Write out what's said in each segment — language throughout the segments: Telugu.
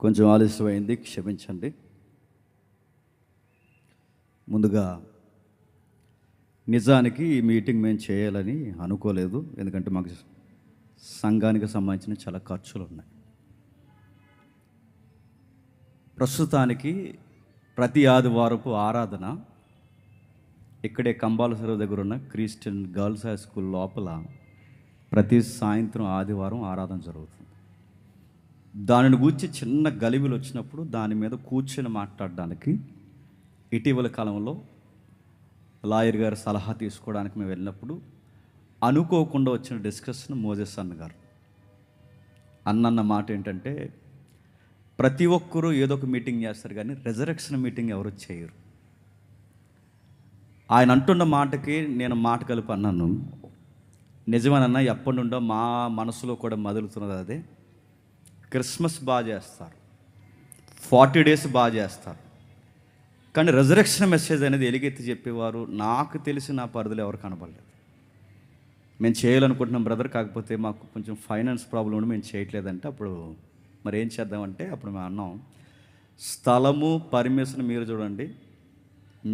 కొంచెం ఆలస్యమైంది, క్షమించండి. ముందుగా నిజానికి ఈ మీటింగ్ మేము చేయాలని అనుకోలేదు. ఎందుకంటే మాకు సంఘానికి సంబంధించిన చాలా ఖర్చులు ఉన్నాయి. ప్రస్తుతానికి ప్రతి ఆదివారపు ఆరాధన ఇక్కడే కంబాల చెరువు దగ్గర ఉన్న క్రిస్టియన్ గర్ల్స్ హై స్కూల్ లోపల ప్రతి సాయంత్రం ఆదివారం ఆరాధన జరుగుతుంది. దానిని గూర్చి చిన్న గలిబిలు వచ్చినప్పుడు దాని మీద కూర్చొని మాట్లాడడానికి ఇటీవల కాలంలో లాయర్ గారు సలహా తీసుకోవడానికి మేము వెళ్ళినప్పుడు అనుకోకుండా వచ్చిన డిస్కషన్ మోజెస్ అన్నగారు అన్న మాట ఏంటంటే, ప్రతి ఒక్కరూ ఏదో ఒక మీటింగ్ చేస్తారు కానీ రెజరెక్షన్ మీటింగ్ ఎవరు చేయరు. ఆయన అంటున్న మాటకి నేను మాట కలిపి అన్నాను, నిజమేనన్నా, ఎప్పటి నుండో మా మనసులో కూడా మదులుతున్నది అదే. క్రిస్మస్ బాగా చేస్తారు, 40 days బాగా చేస్తారు, కానీ రెజరెక్షన్ మెసేజ్ అనేది ఎలుగెత్తి చెప్పేవారు నాకు తెలిసి నా పరిధిలో ఎవరు కనబడలేదు. మేము చేయాలనుకుంటున్నాం బ్రదర్, కాకపోతే మాకు కొంచెం ఫైనాన్స్ ప్రాబ్లం ఉండి మేము చేయట్లేదంటే అప్పుడు మరి ఏం చేద్దామంటే అప్పుడు మేము అన్నాం, స్థలము పర్మిషన్ మీరు చూడండి,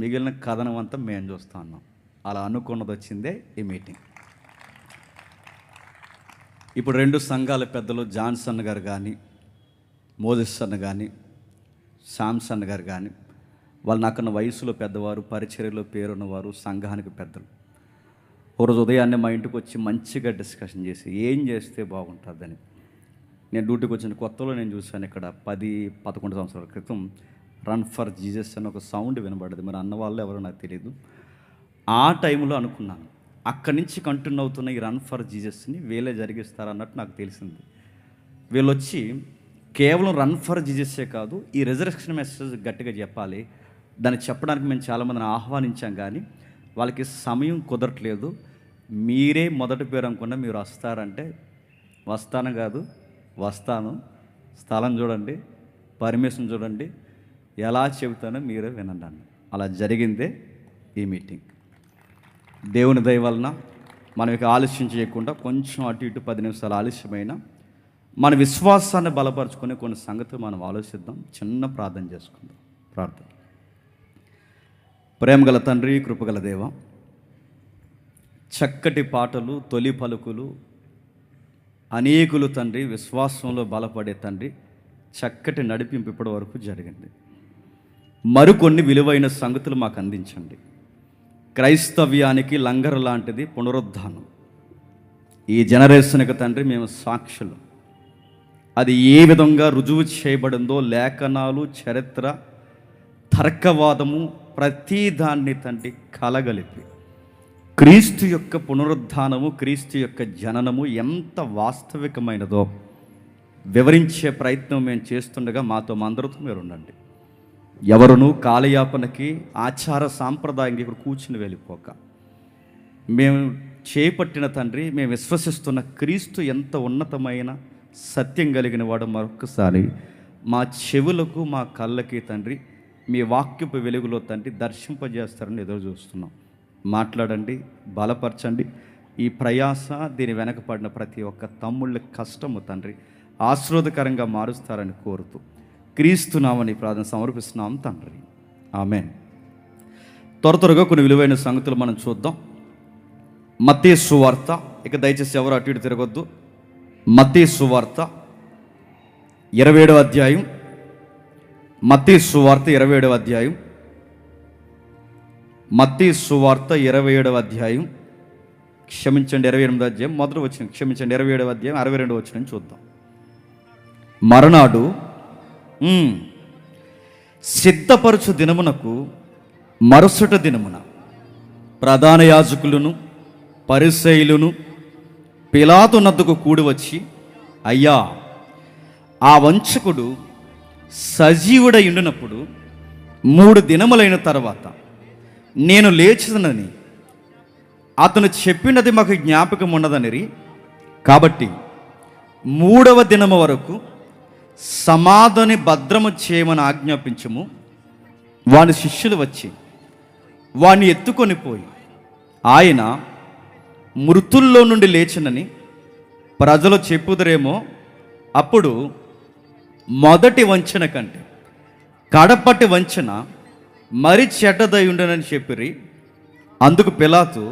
మిగిలిన కథనం అంతా మేము చూస్తా అన్నాం. అలా అనుకున్నది వచ్చిందే ఈ మీటింగ్. ఇప్పుడు 2 సంఘాల పెద్దలు జాన్సన్ గారు కానీ, మోజెస్ అన్న కానీ, శాంసన్ గారు కానీ, వాళ్ళు నాకన్నా వయసులో పెద్దవారు, పరిచర్యలో పేరున్నవారు, సంఘానికి పెద్దలు. ఒకరోజు ఉదయాన్నే మా ఇంటికి వచ్చి మంచిగా డిస్కషన్ చేసి ఏం చేస్తే బాగుంటుందని. నేను డ్యూటీకి వచ్చిన కొత్తలో నేను చూశాను, ఇక్కడ 10-11 సంవత్సరాల క్రితం రన్ ఫర్ జీసస్ అని ఒక సౌండ్ వినబడదు. మరి అన్న వాళ్ళు ఎవరో నాకు తెలియదు. ఆ టైంలో అనుకున్నాను, అక్కడి నుంచి కంటిన్యూ అవుతున్న ఈ రన్ ఫర్ జీసస్ని వీళ్ళే జరిగిస్తారన్నట్టు నాకు తెలిసింది. వీళ్ళు వచ్చి కేవలం రన్ ఫర్ జీసస్సే కాదు, ఈ రిజరెక్షన్ మెసేజ్ గట్టిగా చెప్పాలి, దాన్ని చెప్పడానికి మేము చాలామందిని ఆహ్వానించాం, కానీ వాళ్ళకి సమయం కుదరట్లేదు. మీరే మొదటి పేరు అనుకున్నా మీరు వస్తారంటే వస్తాను కాదు, వస్తాను. స్థలం చూడండి, పర్మిషన్ చూడండి, ఎలా చెబుతానో మీరే వినండి అన్న. అలా జరిగిందే ఈ మీటింగ్. దేవుని దయ వలన మనం ఇక ఆలస్యం చేయకుండా కొంచెం అటు ఇటు 10 నిమిషాలు ఆలస్యమైన మన విశ్వాసాన్ని బలపరుచుకునే కొన్ని సంగతులు మనం ఆలోచిద్దాం. చిన్న ప్రార్థన చేసుకుందాం. ప్రార్థన. ప్రేమగల తండ్రి, కృపగల దేవ, చక్కటి పాటలు, తొలి పలుకులు, అనేకులు తండ్రి విశ్వాసంలో బలపడే తండ్రి చక్కటి నడిపింపు ఇప్పటి వరకు జరిగింది. మరికొన్ని విలువైన సంగతులు మాకు అందించండి. క్రైస్తవ్యానికి లంగరు లాంటిది పునరుద్ధానం. ఈ జనరేషన్కి తండ్రి మేము సాక్షులు. అది ఏ విధంగా రుజువు చేయబడిందో లేఖనాలు, చరిత్ర, తర్కవాదము ప్రతి దాన్ని తండ్రి కలగలిపి క్రీస్తు యొక్క పునరుద్ధానము, క్రీస్తు యొక్క జననము ఎంత వాస్తవికమైనదో వివరించే ప్రయత్నం మేము చేస్తుండగా మాతో అందరితో మీరు ఉండండి. ఎవరునూ కాలయాపనకి, ఆచార సాంప్రదాయంగా ఇక్కడ కూర్చుని వెళ్ళిపోక, మేము చేపట్టిన తండ్రి, మేము విశ్వసిస్తున్న క్రీస్తు ఎంత ఉన్నతమైన సత్యం కలిగిన వాడు మరొకసారి మా చెవులకు, మా కళ్ళకి తండ్రి మీ వాక్యపు వెలుగులో తండ్రి దర్శింపజేస్తారని ఎదురు చూస్తున్నాం. మాట్లాడండి, బలపరచండి. ఈ ప్రయాస, దీని వెనకపడిన ప్రతి ఒక్క తమ్ముళ్ళ కష్టము తండ్రి ఆశీర్వాదకరంగా మారుస్తారని కోరుతూ క్రీస్తునామని ప్రార్థన సమర్పిస్తున్నాం తండ్రి. ఆమేన్. త్వరగా కొన్ని విలువైన సంగతులు మనం చూద్దాం. మత్తయి సువార్త, ఇక దయచేసి ఎవరు అటు ఇటు తిరగొద్దు. మత్తయి సువార్త 27వ అధ్యాయం. మత్తయి సువార్త 27వ అధ్యాయం. మత్తయి సువార్త 27వ అధ్యాయం, క్షమించండి 28వ అధ్యాయం మొదటి వచనం, క్షమించండి 27వ అధ్యాయం 62వ వచనం చూద్దాం. మరునాడు సిద్ధపరచు దినమునకు మరుసటి దినమున ప్రధాన యాజకులను, పరిసయ్యులను పిలాతు నద్దకు కూడి వచ్చి, అయ్యా, ఆ వంచకుడు సజీవుడై ఉండినప్పుడు 3 దినములైన తర్వాత నేను లేచినని అతను చెప్పినది మాకు జ్ఞాపకం ఉన్నదనిరి. కాబట్టి 3వ దినము వరకు సమాధిని భద్రము చేయమని ఆజ్ఞాపించము. వాని శిష్యులు వచ్చి వాణ్ణి ఎత్తుకొని పోయి, ఆయన మృతుల్లో నుండి లేచినని ప్రజలు చెప్పుదురేమో, అప్పుడు మొదటి వంచన కంటే కడపటి వంచన మరి చెడ్డదై ఉండనని చెప్పిరి. అందుకు పిలాతు,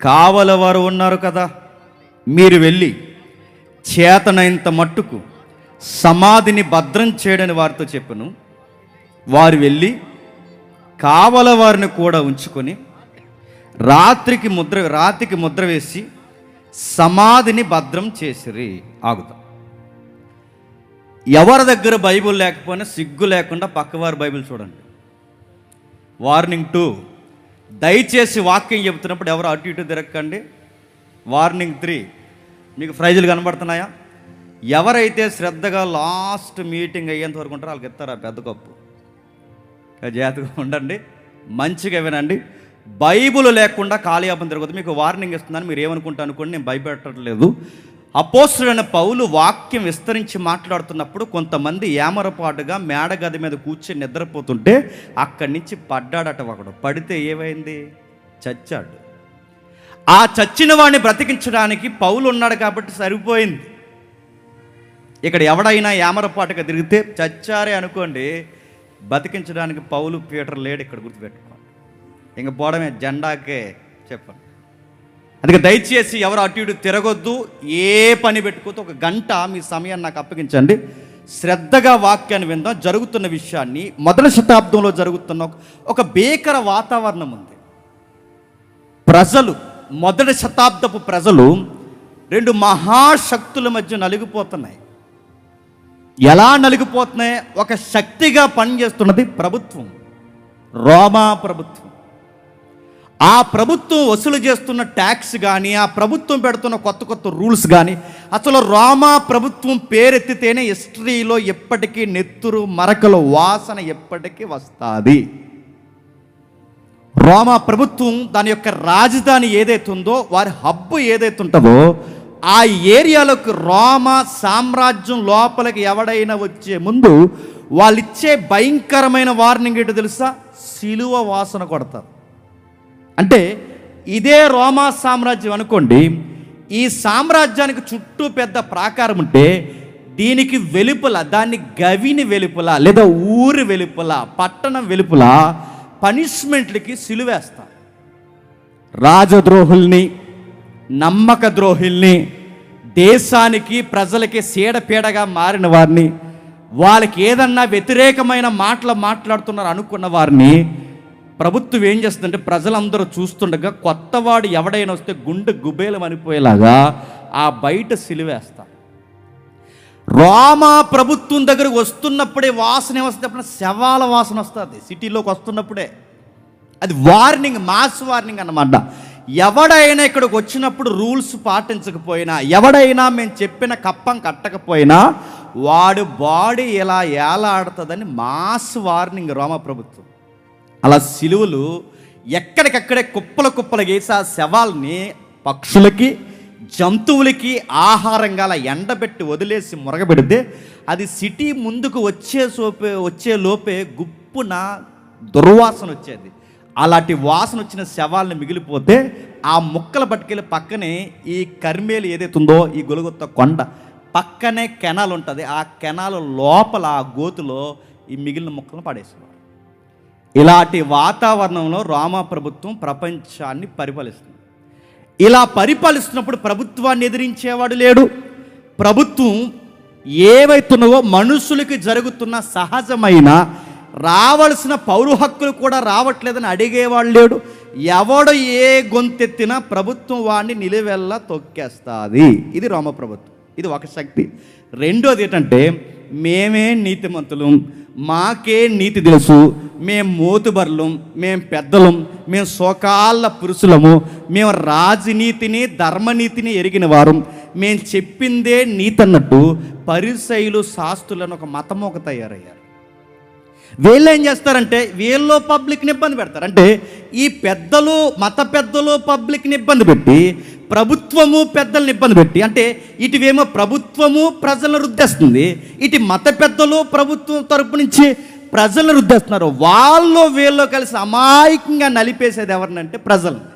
కావలవారు ఉన్నారు కదా, మీరు వెళ్ళి చేతనైనంత మట్టుకు సమాధిని భద్రం చేయడని వారితో చెప్పను. వారు వెళ్ళి కావలవారిని కూడా ఉంచుకొని రాత్రికి ముద్ర వేసి సమాధిని భద్రం చేసిరి. ఆగుతాం. ఎవరి దగ్గర బైబిల్ లేకపోయినా సిగ్గు లేకుండా పక్కవారి బైబిల్ చూడండి. వార్నింగ్ 2, దయచేసి వాక్యం చెబుతున్నప్పుడు ఎవరు అటు ఇటు తిరగకండి. వార్నింగ్ 3, మీకు ప్రైజులు కనబడుతున్నాయా? ఎవరైతే శ్రద్ధగా లాస్ట్ మీటింగ్ అయ్యేంత వరకు ఉంటారో వాళ్ళకి ఇస్తారా పెద్ద కప్పు. జాగ్రత్తగా ఉండండి, మంచిగా వినండి. బైబుల్ లేకుండా కాలయాపన తిరగదు. మీకు వార్నింగ్ ఇస్తున్నాను, మీరు ఏమనుకుంటా అనుకోండి, నేను భయపెట్టట్లేదు. అపోస్తలుడైన పౌలు వాక్యం విస్తరించి మాట్లాడుతున్నప్పుడు కొంతమంది ఏమరపాటుగా మేడగది మీద కూర్చొని నిద్రపోతుంటే అక్కడి నుంచి పడ్డాడట. ఒకడు పడితే ఏమైంది? చచ్చాడు. ఆ చచ్చిన వాడిని బ్రతికించడానికి పౌలు ఉన్నాడు కాబట్టి సరిపోయింది. ఇక్కడ ఎవడైనా ఏమరపాటుగా తిరిగితే చచ్చారే అనుకోండి, బతికించడానికి పౌలు పీటర్ లేడు. ఇక్కడ గుర్తుపెట్టుకోండి. ఇంక పోవడమే జెండాకే చెప్పండి. అందుకే దయచేసి ఎవరు అటు ఇటు తిరగొద్దు, ఏ పని పెట్టుకోవద్దు. ఒక గంట మీ సమయాన్ని నాకు అప్పగించండి, శ్రద్ధగా వాక్యాన్ని విందాం. జరుగుతున్న విషయాన్ని, మొదటి శతాబ్దంలో జరుగుతున్న ఒక భీకర వాతావరణం ఉంది. ప్రజలు, మొదటి శతాబ్దపు ప్రజలు రెండు మహాశక్తుల మధ్య నలిగిపోతున్నాయి. ఎలా నలిగిపోతున్నాయి? ఒక శక్తిగా పనిచేస్తున్నది ప్రభుత్వం, రోమా ప్రభుత్వం. ఆ ప్రభుత్వం వసూలు చేస్తున్న ట్యాక్స్ కానీ, ఆ ప్రభుత్వం పెడుతున్న కొత్త కొత్త రూల్స్ కానీ, అసలు రోమా ప్రభుత్వం పేరెత్తితేనే హిస్టరీలో ఎప్పటికీ నెత్తురు మరకల వాసన ఎప్పటికీ వస్తుంది. రోమా ప్రభుత్వం దాని యొక్క రాజధాని ఏదైతే ఉందో, వారి హబ్బు ఏదైతే ఉంటుందో, ఆ ఏరియాలోకి రోమా సామ్రాజ్యం లోపలికి ఎవడైనా వచ్చే ముందు వాళ్ళు ఇచ్చే భయంకరమైన వార్నింగ్ ఏంటో తెలుసా? సిలువ వాసన కొడతారు. అంటే ఇదే రోమా సామ్రాజ్యం అనుకోండి. ఈ సామ్రాజ్యానికి చుట్టూ పెద్ద ప్రాకారం ఉంటే దీనికి వెలుపల, దాన్ని గవిని వెలుపల లేదా ఊరి వెలుపల, పట్టణం వెలుపల పనిష్మెంట్లకి సిలువేస్తారు. రాజద్రోహుల్ని, నమ్మక ద్రోహుల్ని, దేశానికి ప్రజలకి సీడపీడగా మారిన వారిని, వాళ్ళకి ఏదన్నా వ్యతిరేకమైన మాటలు మాట్లాడుతున్నారు అనుకున్న వారిని ప్రభుత్వం ఏం చేస్తుందంటే, ప్రజలందరూ చూస్తుండగా కొత్తవాడు ఎవడైనా వస్తే గుండె గుబేలం అనిపోయేలాగా ఆ బయట సిలువేస్తారు. రోమా ప్రభుత్వం దగ్గరకు వస్తున్నప్పుడే వాసన ఏమొస్తుంది? శవాల వాసన వస్తుంది. సిటీలోకి వస్తున్నప్పుడే అది వార్నింగ్, మాస్ వార్నింగ్ అన్నమాట. ఎవడైనా ఇక్కడికి వచ్చినప్పుడు రూల్స్ పాటించకపోయినా, ఎవడైనా మేము చెప్పిన కప్పం కట్టకపోయినా వాడు బాడీ ఇలా ఏలాడుతుందని మాస్ వార్నింగ్ రోమా ప్రభుత్వం. అలా సిలువలు ఎక్కడికక్కడే కుప్పల కుప్పలు వేసి ఆ శవాల్ని పక్షులకి, జంతువులకి ఆహారంగా అలా ఎండబెట్టి వదిలేసి మురగబెడితే అది సిటీ ముందుకు వచ్చే లోపే గుప్పున దుర్వాసన వచ్చేది. అలాంటి వాసన వచ్చిన శవాలను మిగిలిపోతే ఆ ముక్కలు పట్టుకెళ్ళి పక్కనే ఈ కర్మేలు ఏదైతే ఉందో, ఈ గొలుగొత్త కొండ పక్కనే కెనాల్ ఉంటుంది. ఆ కెనాల్ లోపల ఆ గోతులో ఈ మిగిలిన ముక్కలను పడేసేవారు. ఇలాంటి వాతావరణంలో రోమా ప్రభుత్వం ప్రపంచాన్ని పరిపాలిస్తుంది. ఇలా పరిపాలిస్తున్నప్పుడు ప్రభుత్వాన్ని ఎదిరించేవాడు లేడు. ప్రభుత్వం ఏవైతున్నావో మనుషులకి జరుగుతున్న సహజమైన రావాల్సిన పౌర హక్కులు కూడా రావట్లేదని అడిగేవాడు లేడు. ఎవడు ఏ గొంతెత్తినా ప్రభుత్వం వాడిని నిలువెల్లా తొక్కేస్తుంది. ఇది రోమ ప్రభుత్వం. ఇది ఒక శక్తి. రెండోది ఏంటంటే, మేమే నీతిమంతులం, మాకే నీతి తెలుసు, మేము మోతుబర్లం, మేము పెద్దలం, మేము సోకాళ్ళ పురుషులము, మేము రాజనీతిని ధర్మనీతిని ఎరిగిన వారం, మేము చెప్పిందే నీతి అన్నట్టు పరిసయ్యులు శాస్త్రులను ఒక మతమోక తయారయ్యారు. వీళ్ళు ఏం చేస్తారంటే, వీళ్ళు పబ్లిక్ని ఇబ్బంది పెడతారు. అంటే ఈ పెద్దలు, మత పెద్దలు పబ్లిక్ని ఇబ్బంది పెట్టి, ప్రభుత్వము పెద్దలను ఇబ్బంది పెట్టి, అంటే ఇటువేమో ప్రభుత్వము ప్రజలను రుద్దేస్తుంది, ఇటు మత పెద్దలు ప్రభుత్వం తరపు నుంచి ప్రజలను రుద్దేస్తున్నారు. వాళ్ళు వీళ్ళు కలిసి అమాయకంగా నలిపేసేది ఎవరినంటే ప్రజలను.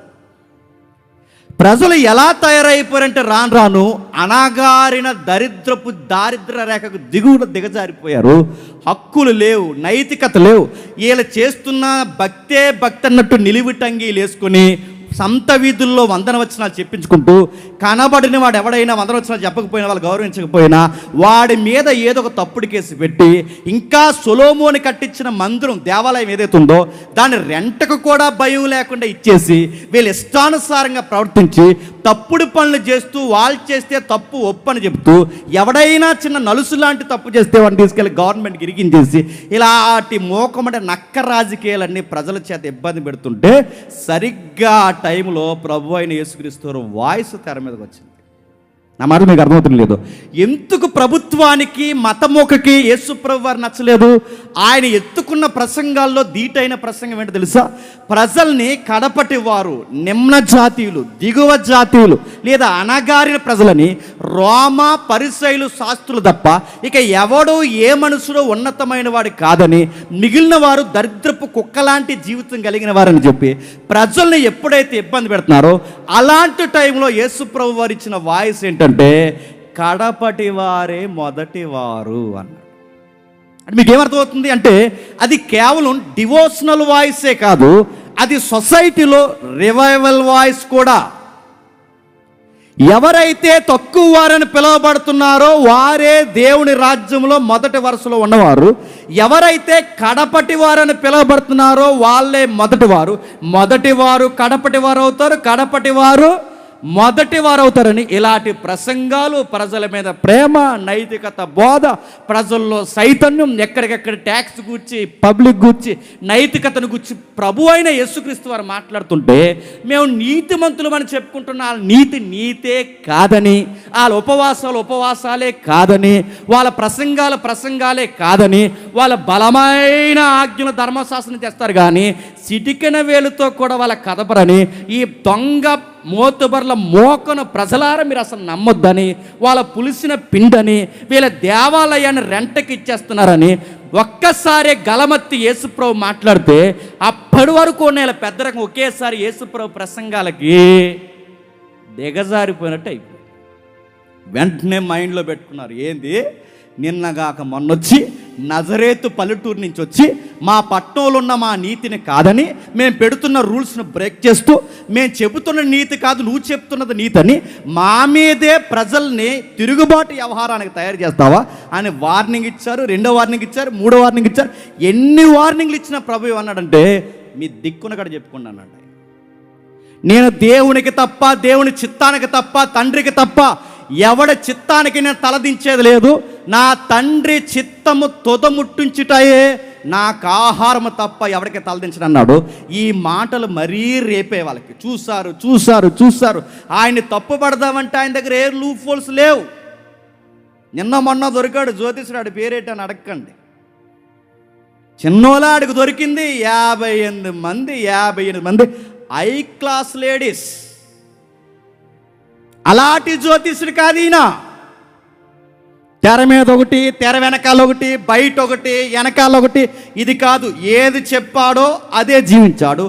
ప్రజలు ఎలా తయారైపోయారంటే రాను రాను అణగారిన దారిద్ర రేఖకు దిగజారిపోయారు. హక్కులు లేవు, నైతికత లేవు. వీళ్ళు చేస్తున్న భక్తి అన్నట్టు నిలువుటంగీలు వేసుకొని సంత వీధుల్లో వందనవచనాలు చెప్పించుకుంటూ, కనబడిన వాడు ఎవడైనా వందనవచనాలు చెప్పకపోయినా, వాళ్ళు గౌరవించకపోయినా వాడి మీద ఏదో ఒక తప్పుడు కేసు పెట్టి, ఇంకా సొలొమోను కట్టించిన మందిరం, దేవాలయం ఏదైతే ఉందో దాని రెంటకు కూడా భయం లేకుండా ఇచ్చేసి వీళ్ళు ఇష్టానుసారంగా ప్రవర్తించి తప్పుడు పనులు చేస్తూ, వాళ్ళు చేస్తే తప్పు ఒప్పు అని చెప్తూ, ఎవడైనా చిన్న నలుసు లాంటి తప్పు చేస్తే వాడిని తీసుకెళ్ళి గవర్నమెంట్కి ఇరికించేసి ఇలాంటి మోకమంటే నక్క రాజకీయాలన్నీ ప్రజల చేత ఇబ్బంది పెడుతుంటే, సరిగ్గా ఆ టైంలో ప్రభు అయిన యేసుక్రీస్తు వాయిస్ తెర మీదకి వచ్చింది. నా మాట మీకు అర్థమవుతుంది లేదు? ఎందుకు ప్రభుత్వానికి మతమోకకి యేసు ప్రభు వారు నచ్చలేదు? ఆయన ఎత్తుకున్న ప్రసంగాల్లో ధీటైన ప్రసంగం ఏంటో తెలుసా? ప్రజల్ని కడపటి వారు, నిమ్న జాతీయులు, దిగువ జాతీయులు లేదా అణగారిన ప్రజలని రోమా పరిసయులు శాస్త్రులు తప్ప ఇక ఎవడో ఏ మనుషుడో ఉన్నతమైన వాడు కాదని, మిగిలిన వారు దరిద్రపు కుక్కలాంటి జీవితం కలిగిన వారని చెప్పి ప్రజల్ని ఎప్పుడైతే ఇబ్బంది పెడుతున్నారో అలాంటి టైంలో యేసు ప్రభు వారు ఇచ్చిన వాయిస్ ఏంటంటే కడపటి వారే మొదటి వారు అన్నాడు. అంటే మీకు ఏమర్థమవుతుంది అంటే అది కేవలం డివోషనల్ వాయిసే కాదు, అది సొసైటీలో రివైవల్ వాయిస్ కూడా. ఎవరైతే తక్కువ వారని పిలువబడుతున్నారో వారే దేవుని రాజ్యంలో మొదటి వరుసలో ఉన్నవారు. ఎవరైతే కడపటి వారని పిలువబడుతున్నారో వాళ్ళే మొదటి వారు కడపటి వారు అవుతారు, కడపటి వారు మొదటి వారు అవుతారని ఇలాంటి ప్రసంగాలు, ప్రజల మీద ప్రేమ, నైతికత బోధ, ప్రజల్లో చైతన్యం, ఎక్కడికెక్కడ ట్యాక్స్ గూర్చి, పబ్లిక్ గూర్చి, నైతికతను గూర్చి ప్రభు అయిన యేసుక్రీస్తు వారు మాట్లాడుతుంటే మేము నీతిమంతులు అని చెప్పుకుంటున్న వాళ్ళ నీతే కాదని, వాళ్ళ ఉపవాసాలే కాదని, వాళ్ళ ప్రసంగాలే కాదని, వాళ్ళ బలమైన ఆజ్ఞల ధర్మశాస్త్రం చేస్తారు కానీ చిటికెన వేలుతో కూడా వాళ్ళ కదపరని, ఈ దొంగ మోతుబర్ల మోకను ప్రజలారా మీరు అసలు నమ్మొద్దని, వాళ్ళ పులిసిన పిండని, వీళ్ళ దేవాలయాన్ని రెంటకి ఇచ్చేస్తున్నారని ఒక్కసారి గలమత్తి యేసుప్రభు మాట్లాడితే అప్పటి వరకు నేను పెద్ద రకం ఒకేసారి యేసుప్రభు ప్రసంగాలకి దిగజారిపోయినట్టు అయిపోయింది. వెంటనే మైండ్లో పెట్టుకున్నారు, ఏంది నిన్నగాక మొన్నొచ్చి నజరేతు పల్లెటూరు నుంచి వచ్చి మా పట్టణంలో ఉన్న మా నీతిని కాదని, మేము పెడుతున్న రూల్స్ను బ్రేక్ చేస్తూ, మేము చెబుతున్న నీతి కాదు నువ్వు చెప్తున్నది నీతి అని మా మీదే ప్రజల్ని తిరుగుబాటు వ్యవహారానికి తయారు చేస్తావా అని వార్నింగ్ ఇచ్చారు. 2వ వార్నింగ్ ఇచ్చారు, 3వ వార్నింగ్ ఇచ్చారు. ఎన్ని వార్నింగ్లు ఇచ్చిన ప్రభు ఏమన్నాడంటే మీ దిక్కున కూడా చెప్పుకోండి అన్నాడు. నేను దేవునికి తప్ప, దేవుని చిత్తానికి తప్ప, తండ్రికి తప్ప ఎవడి చిత్తానికి నేను తలదించేది లేదు. నా తండ్రి చిత్తము తొదముట్టించుటయే నాకు ఆహారము తప్ప ఎవరికి తలదించను అన్నాడు. ఈ మాటలు మరీ రేపే వాళ్ళకి చూశారు. ఆయన్ని తప్పు పడదామంటే ఆయన దగ్గర ఏ లూప్ హోల్స్ లేవు. నిన్న మొన్న దొరికాడు జ్యోతిషుడు, ఆడి పేరేటని అడగండి. చిన్నోలాడికి దొరికింది 58 మంది హై క్లాస్ లేడీస్. అలాంటి జ్యోతిషుడు కాదు ఈయన. తెర మీద ఒకటి, తెర వెనకాల ఒకటి, బయట ఒకటి, వెనకాల ఒకటి. ఇది కాదు, ఏది చెప్పాడో అదే జీవించాడు,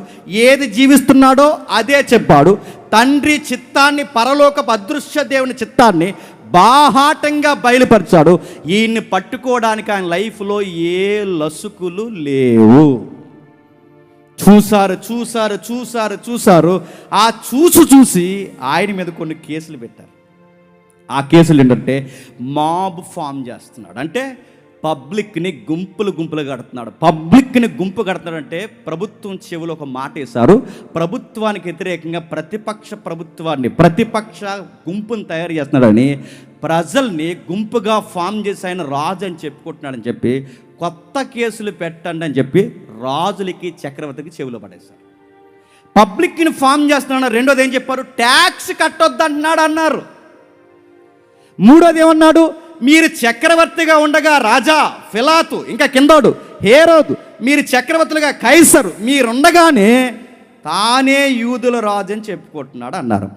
ఏది జీవిస్తున్నాడో అదే చెప్పాడు. తండ్రి చిత్తాన్ని, పరలోకపు అదృశ్య దేవుని చిత్తాన్ని బాహాటంగా బయలుపరిచాడు. ఈయన్ని పట్టుకోవడానికి ఆయన లైఫ్లో ఏ లసుకులు లేవు. చూశారు. ఆ చూసి ఆయన మీద కొన్ని కేసులు పెట్టారు. ఆ కేసులు ఏంటంటే మాబ్ ఫామ్ చేస్తున్నాడు, అంటే పబ్లిక్ని గుంపులు కడుతున్నాడు. పబ్లిక్ని గుంపు కడుతున్నాడంటే ప్రభుత్వం చెవిలో ఒక మాట వేశారు. ప్రభుత్వానికి వ్యతిరేకంగా ప్రతిపక్ష గుంపుని తయారు చేస్తున్నాడని ప్రజల్ని గుంపుగా ఫామ్ చేసి ఆయన రాజు అని చెప్పుకుంటున్నాడని చెప్పి కొత్త కేసులు పెట్టండి అని చెప్పి రాజులకి, చక్రవర్తికి చెవిలో పడేశారు. పబ్లిక్ని ఫామ్ చేస్తున్నాడు. 2వది ఏం చెప్పారు? ట్యాక్స్ కట్టొద్దంటున్నాడు అన్నారు. 3వది ఏమన్నాడు? మీరు చక్రవర్తిగా ఉండగా రాజా ఫిలాతు, ఇంకా కిందోడు హేరోదు, మీరు చక్రవర్తులుగా కైసరు మీరుండగానే తానే యూదుల రాజు అని చెప్పుకుంటున్నాడు అన్నారు.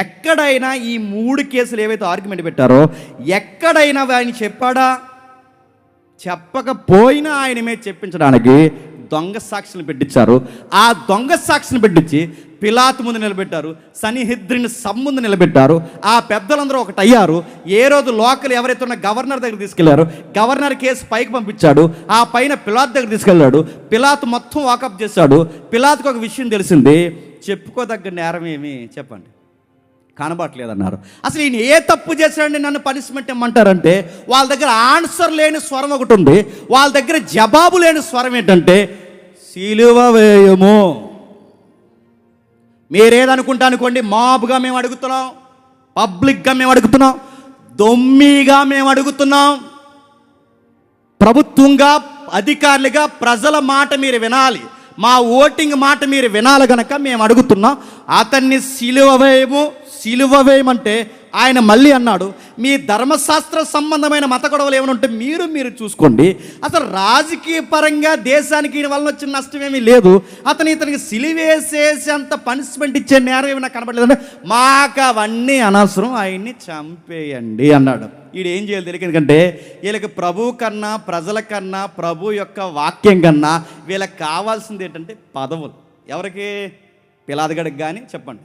ఎక్కడైనా ఈ 3 కేసులు ఏవైతే ఆర్గ్యుమెంట్ పెట్టారో ఎక్కడైనా ఆయన చెప్పాడా? చెప్పకపోయినా ఆయన మీద చెప్పించడానికి దొంగ సాక్షులు పెట్టించారు. ఆ దొంగ సాక్షిని పెట్టించి పిలాతు ముందు నిలబెట్టారు, సన్నిహిద్రిని సభ ముందు నిలబెట్టారు. ఆ పెద్దలందరూ ఒకటి అయ్యారు. ఏ రోజు లోకల్ ఎవరైతే ఉన్న గవర్నర్ దగ్గర తీసుకెళ్లారు, గవర్నర్ కేసు పైకి పంపించాడు. ఆ పైన పిలాతు దగ్గర తీసుకెళ్ళాడు. పిలాతు మొత్తం వాకప్ చేశాడు. పిలాతుకు ఒక విషయం తెలిసింది, చెప్పుకోదగ్గ నేరం ఏమి చెప్పండి, కనబడట్లేదన్నారు. అసలు ఈయన ఏ తప్పు చేశాడని నన్ను పనిష్మెంట్ ఇమ్మంటారంటే, వాళ్ళ దగ్గర ఆన్సర్ లేని స్వరం ఒకటి ఉంది, వాళ్ళ దగ్గర జవాబు లేని స్వరం ఏంటంటే సిలువ వేయము. మీరేదనుకుంటా అనుకోండి, మాబుగా మేము అడుగుతున్నాం, పబ్లిక్గా మేము అడుగుతున్నాం, దొమ్మిగా మేము అడుగుతున్నాం, ప్రభుత్వంగా అధికారులుగా ప్రజల మాట మీరు వినాలి, మా ఓటింగ్ మాట మీరు వినాలి గనక మేము అడుగుతున్నాం, అతన్ని సిలువ వేయమంటే ఆయన మళ్ళీ అన్నాడు, మీ ధర్మశాస్త్ర సంబంధమైన మత గొడవలు ఏమైనా ఉంటే మీరు చూసుకోండి, అసలు రాజకీయ పరంగా దేశానికి ఈయన వలన వచ్చిన నష్టం ఏమీ లేదు, ఇతనికి సిలివేసేసి అంత పనిష్మెంట్ ఇచ్చే నేరం ఏమైనా కనబడలేదంటే మాకు అవన్నీ అనవసరం, ఆయన్ని చంపేయండి అన్నాడు. వీడు ఏం చేయాలి తెలియదు, ఎందుకంటే వీళ్ళకి ప్రభు కన్నా ప్రజల కన్నా ప్రభు యొక్క వాక్యం కన్నా వీళ్ళకి కావాల్సింది ఏంటంటే పదవులు. ఎవరికి? పిలాతుగాడికి కానీ చెప్పండి,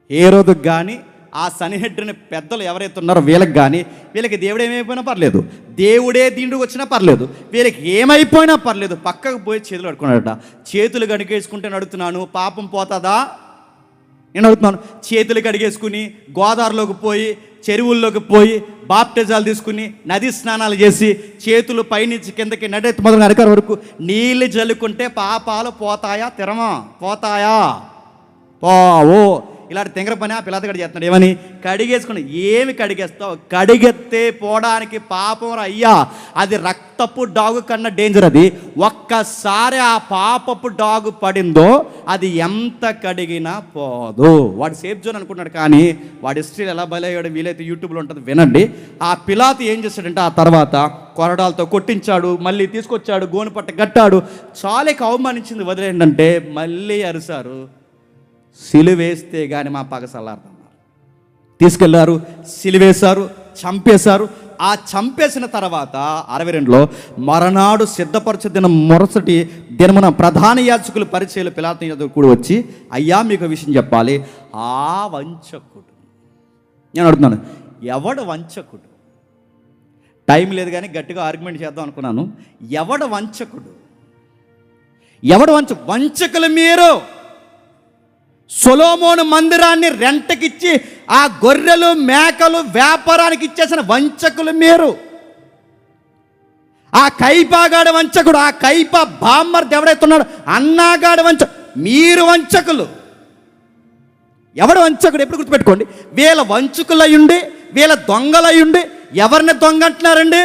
హేరోదుకు కానీ, ఆ సన్నిహిద్రిని పెద్దలు ఎవరైతే ఉన్నారో వీళ్ళకి కానీ, వీళ్ళకి దేవుడు ఏమైపోయినా పర్లేదు, దేవుడే దీండుకు వచ్చినా పర్లేదు, వీళ్ళకి ఏమైపోయినా పర్లేదు, పక్కకు పోయి చేతులు అడుక్కున్నాడట. చేతులు కడిగేసుకుంటే నడుతున్నాను, పాపం పోతుందా? నేను అడుగుతున్నాను. చేతులు కడిగేసుకుని గోదావరిలోకి పోయి, చెరువుల్లోకి పోయి బాప్టిజాలు తీసుకుని నది స్నానాలు చేసి చేతులు పైనుంచి కిందకి నడెత్తి మొదలు అరకర వరకు నీళ్ళు జల్లుకుంటే పాపాలు పోతాయా? పోతాయా? పోవు. ఇలాంటి తెంగర పని ఆ పిల్లగాడు చేస్తున్నాడు. ఏమని? కడిగేసుకుని. ఏమి కడిగేస్తావు? కడిగెత్తే పోవడానికి పాపం అయ్యా, అది రక్తపు డాగు కన్నా డేంజర్. అది ఒక్కసారి ఆ పాపపు డాగు పడిందో అది ఎంత కడిగినా పోదు. వాడు సేఫ్ జోన్ అనుకున్నాడు, కానీ వాడి హిస్టరీ ఎలా బలయ్యాడు వీలైతే యూట్యూబ్లో ఉంటుంది, వినండి. ఆ పిలాతు ఏం చేశాడంటే ఆ తర్వాత కొరడాలతో కొట్టించాడు, మళ్ళీ తీసుకొచ్చాడు, గోను పట్ట కట్టాడు, చాలాకి అవమానించింది వదిలేంటంటే మళ్ళీ అరిశారు, సిలువేస్తే కానీ మా పగ చల్లారుతున్నారు. తీసుకెళ్లారు, సిలువేశారు, చంపేశారు. ఆ చంపేసిన తర్వాత 62లో మరనాడు సిద్ధపరచు దినం మొరసటి దినమున ప్రధాన యాజకులు పరిచయాలు పిలాతు ఎదురు కూడా వచ్చి, అయ్యా మీకు విషయం చెప్పాలి, ఆ వంచకుడు, నేను అడుగుతున్నాను, ఎవడు వంచకుడు? టైం లేదు కానీ గట్టిగా ఆర్గ్యుమెంట్ చేద్దాం అనుకున్నాను. ఎవడు వంచకుడు? వంచకులు మీరు. సొలొమోను మందిరాన్ని రెంటకిచ్చి ఆ గొర్రెలు మేకలు వ్యాపారానికి ఇచ్చేసిన వంచకులు మీరు. ఆ కైపాగాడ వంచకుడు, ఆ కైప బామ్మర్ది ఎవడైతే ఉన్నాడు అన్నాగాడ మీరు వంచకులు. ఎవడు వంచకుడు? ఎప్పుడు గుర్తుపెట్టుకోండి, వీళ్ళ వంచకులయ్యుండి వీళ్ళ దొంగలయ్యుండి ఎవరిని దొంగ అంటున్నారండి?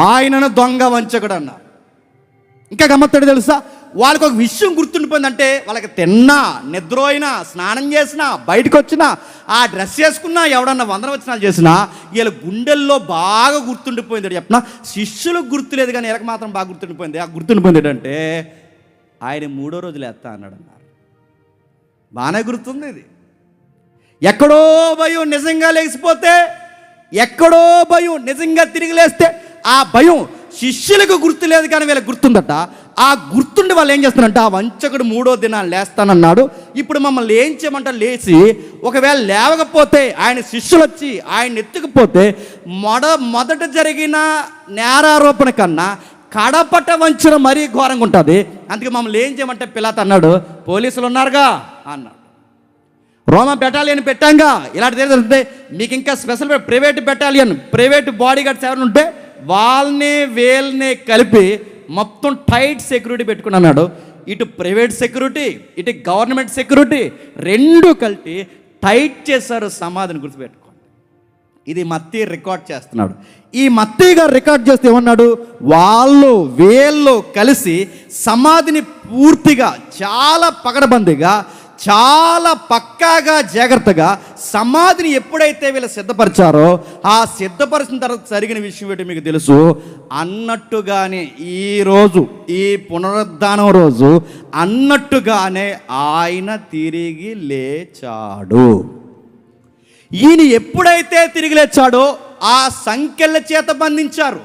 ఆయనను దొంగ వంచకుడు అన్నారు. ఇంకా గమ్మత్తడు తెలుసా, వాళ్ళకి ఒక విషయం గుర్తుండిపోయిందంటే, వాళ్ళకి తిన్నా, నిద్రోయినా, స్నానం చేసినా, బయటకు వచ్చినా, ఆ డ్రెస్ వేసుకున్నా, ఎవడన్నా వందన వచనాలు చేసినా వీళ్ళ గుండెల్లో బాగా గుర్తుండిపోయింది. చెప్పిన శిష్యులకు గుర్తులేదు కానీ వీళ్ళకి మాత్రం బాగా గుర్తుండిపోయింది. ఆ గుర్తుండిపోయింది ఏంటంటే ఆయన 3వ రోజు లేస్తా అన్నాడు అన్నారు. బాగానే గుర్తుంది ఇది. ఎక్కడో భయం నిజంగా లేచిపోతే, ఎక్కడో భయం నిజంగా తిరిగి లేస్తే ఆ భయం శిష్యులకు గుర్తులేదు కానీ వీళ్ళకి గుర్తుందట. ఆ గుర్తుండి వాళ్ళు ఏం చేస్తారంటే, ఆ వంచకుడు 3వ దినాన్ని లేస్తానన్నాడు, ఇప్పుడు మమ్మల్ని ఏం చేయమంటారు? లేచి ఒకవేళ లేవకపోతే ఆయన శిష్యులు వచ్చి ఆయన ఎత్తుకుపోతే మొదట జరిగిన నేరారోపణ కన్నా కడపట వంచన మరీ ఘోరంగా ఉంటుంది, అందుకే మమ్మల్ని ఏం చేయమంటే పిలాతు అన్నాడు, పోలీసులు ఉన్నారుగా అన్నాడు, రోమా బెటాలియన్ పెట్టాంగా, ఇలాంటి తెలిసిందే మీకు ఇంకా special private battalion, private body guards ఎవరు ఉంటే వాళ్ళని వీళ్ళని కలిపి మొత్తం టైట్ సెక్యూరిటీ పెట్టుకుని అన్నాడు. ఇటు ప్రైవేట్ సెక్యూరిటీ, ఇటు గవర్నమెంట్ సెక్యూరిటీ రెండు కలిపి టైట్ చేశారు సమాధిని. గుర్తుపెట్టుకోండి, ఇది మత్తయి రికార్డ్ చేస్తున్నాడు. ఈ మత్తయి గారు రికార్డ్ చేస్తే ఏమన్నాడు, వీళ్ళు కలిసి సమాధిని పూర్తిగా చాలా పకడ్బందీగా చాలా పక్కాగా జాగ్రత్తగా సమాధిని ఎప్పుడైతే వీళ్ళు సిద్ధపరిచారో, ఆ సిద్ధపరిచిన తర్వాత జరిగిన విషయం ఏంటో మీకు తెలుసు. అన్నట్టుగానే ఈరోజు ఈ పునరుద్ధానం రోజు అన్నట్టుగానే ఆయన తిరిగి లేచాడు. ఈయన ఎప్పుడైతే తిరిగి లేచాడో ఆ సంకెళ్ళ చేత బంధించారు,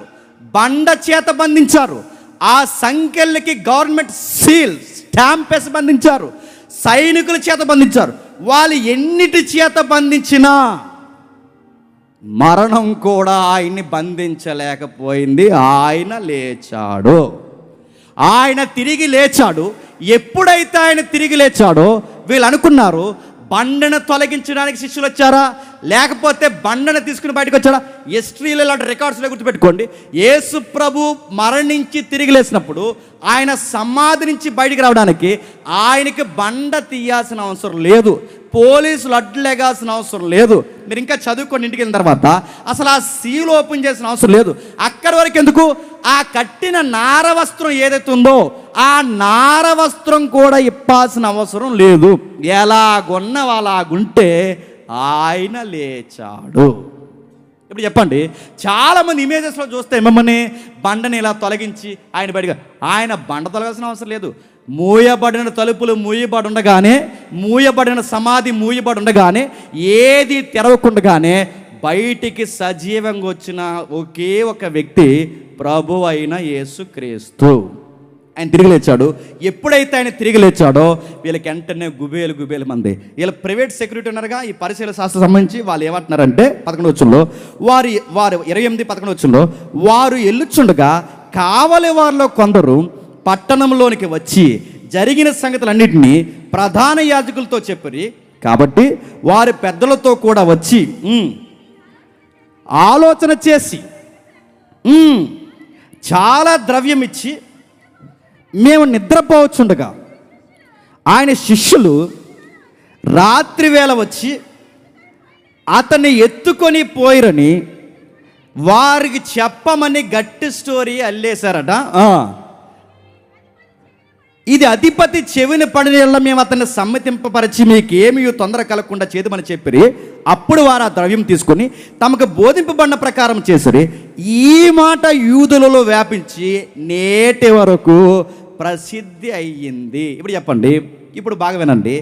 బండ చేత బంధించారు, ఆ సంఖ్యలకి గవర్నమెంట్ సీల్ స్టాంప్ వేసి బంధించారు, సైనికుల చేత బంధించారు. వాళ్ళు ఎన్నిటి చేత బంధించినా మరణం కూడా ఆయన్ని బంధించలేకపోయింది. ఆయన లేచాడు, ఆయన తిరిగి లేచాడు. ఎప్పుడైతే ఆయన తిరిగి లేచాడో వీళ్ళు అనుకున్నారు, బండను తొలగించడానికి శిష్యులు వచ్చారా, లేకపోతే బండను తీసుకుని బయటకు వచ్చాడా? హిస్టరీలో ఇలాంటి రికార్డ్స్లో గుర్తుపెట్టుకోండి. యేసు ప్రభు మరణించి తిరిగి లేచినప్పుడు ఆయన సమాధి నుంచి బయటికి రావడానికి ఆయనకి బండ తీయాల్సిన అవసరం లేదు, పోలీసులు అడ్డులేగాల్సిన అవసరం లేదు. మీరు ఇంకా చదువుకోండి ఇంటికి వెళ్ళిన తర్వాత. అసలు ఆ సీల్ ఓపెన్ చేసిన అవసరం లేదు. అక్కడి వరకు ఎందుకు, ఆ కట్టిన నార వస్త్రం ఏదైతే ఉందో ఆ నార వస్త్రం కూడా ఇప్పాల్సిన అవసరం లేదు. ఎలాగొన్న అలాగుంటే ఆయన లేచాడు. ఇప్పుడు చెప్పండి, చాలామంది ఇమేజెస్లో చూస్తే మిమ్మల్ని బండని ఇలా తొలగించి ఆయన బయటగా, ఆయన బండ తొలగాల్సిన అవసరం లేదు. మూయబడిన తలుపులు మూయబడి ఉండగానే, మూయబడిన సమాధి మూయబడి ఉండగానే, ఏది తెరవకుండగానే బయటికి సజీవంగా వచ్చిన ఒకే ఒక వ్యక్తి ప్రభు అయిన యేసుక్రీస్తు. ఆయన తిరిగి లేచాడు. ఎప్పుడైతే ఆయన తిరిగి లేచాడో వీళ్ళకి వెంటనే గుబేలు మంది, వీళ్ళ ప్రైవేట్ సెక్యూరిటీ ఉన్నారుగా ఈ పరిశీలన శాస్త్రం సంబంధించి, వాళ్ళు ఏమంటున్నారంటే 11వ వచనంలో, వారు 28-11 వచనంలో, వారు ఎల్లుచుండగా కావలి వారిలో కొందరు పట్టణంలోనికి వచ్చి జరిగిన సంగతులన్నింటినీ ప్రధాన యాజకులతో చెప్పి, కాబట్టి వారి పెద్దలతో కూడా వచ్చి ఆలోచన చేసి చాలా ద్రవ్యం ఇచ్చి మేము నిద్రపోవచ్చుండగా ఆయన శిష్యులు రాత్రి వేళ వచ్చి అతన్ని ఎత్తుకొని పోయిరని వారికి చెప్పమని గట్టి స్టోరీ అల్లేశారట. ఇది అధిపతి చెవిని పడిన మేము అతన్ని సమ్మతింపపరిచి మీకేమీ తొందర కలగకుండా చేద్దామని చెప్పి, అప్పుడు వారు ఆ ద్రవ్యం తీసుకొని తమకు బోధింపబడిన ప్రకారం చేసిరి. ఈ మాట యూదులలో వ్యాపించి నేటి వరకు ప్రసిద్ధి అయ్యింది. ఇప్పుడు చెప్పండి, ఇప్పుడు బాగా వినండి.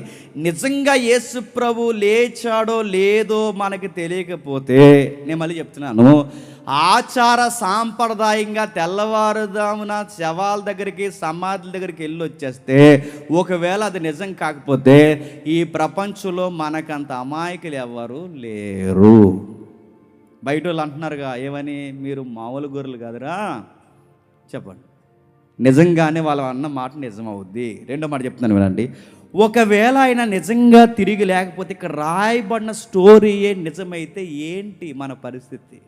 నిజంగా యేసు ప్రభు లేచాడో లేదో మనకి తెలియకపోతే, నేను మళ్ళీ చెప్తున్నాను, ఆచార సాంప్రదాయంగా తెల్లవారుదామున శవాల దగ్గరికి సమాధుల దగ్గరికి వెళ్ళి వచ్చేస్తే, ఒకవేళ అది నిజం కాకపోతే ఈ ప్రపంచంలో మనకంత అమాయకులు ఎవరు లేరు. బయట వాళ్ళు అంటున్నారుగా, ఏమని, మీరు మామూలు గొర్రెలు కాదురా. చెప్పండి, నిజంగానే వాళ్ళు అన్న మాట నిజమవుద్ది. రెండో మాట చెప్తున్నాను వినండి. ఒకవేళ ఆయన నిజంగా తిరిగి లేకపోతే, ఇక్కడ రాయబడిన స్టోరీయే నిజమైతే ఏంటి మన పరిస్థితి?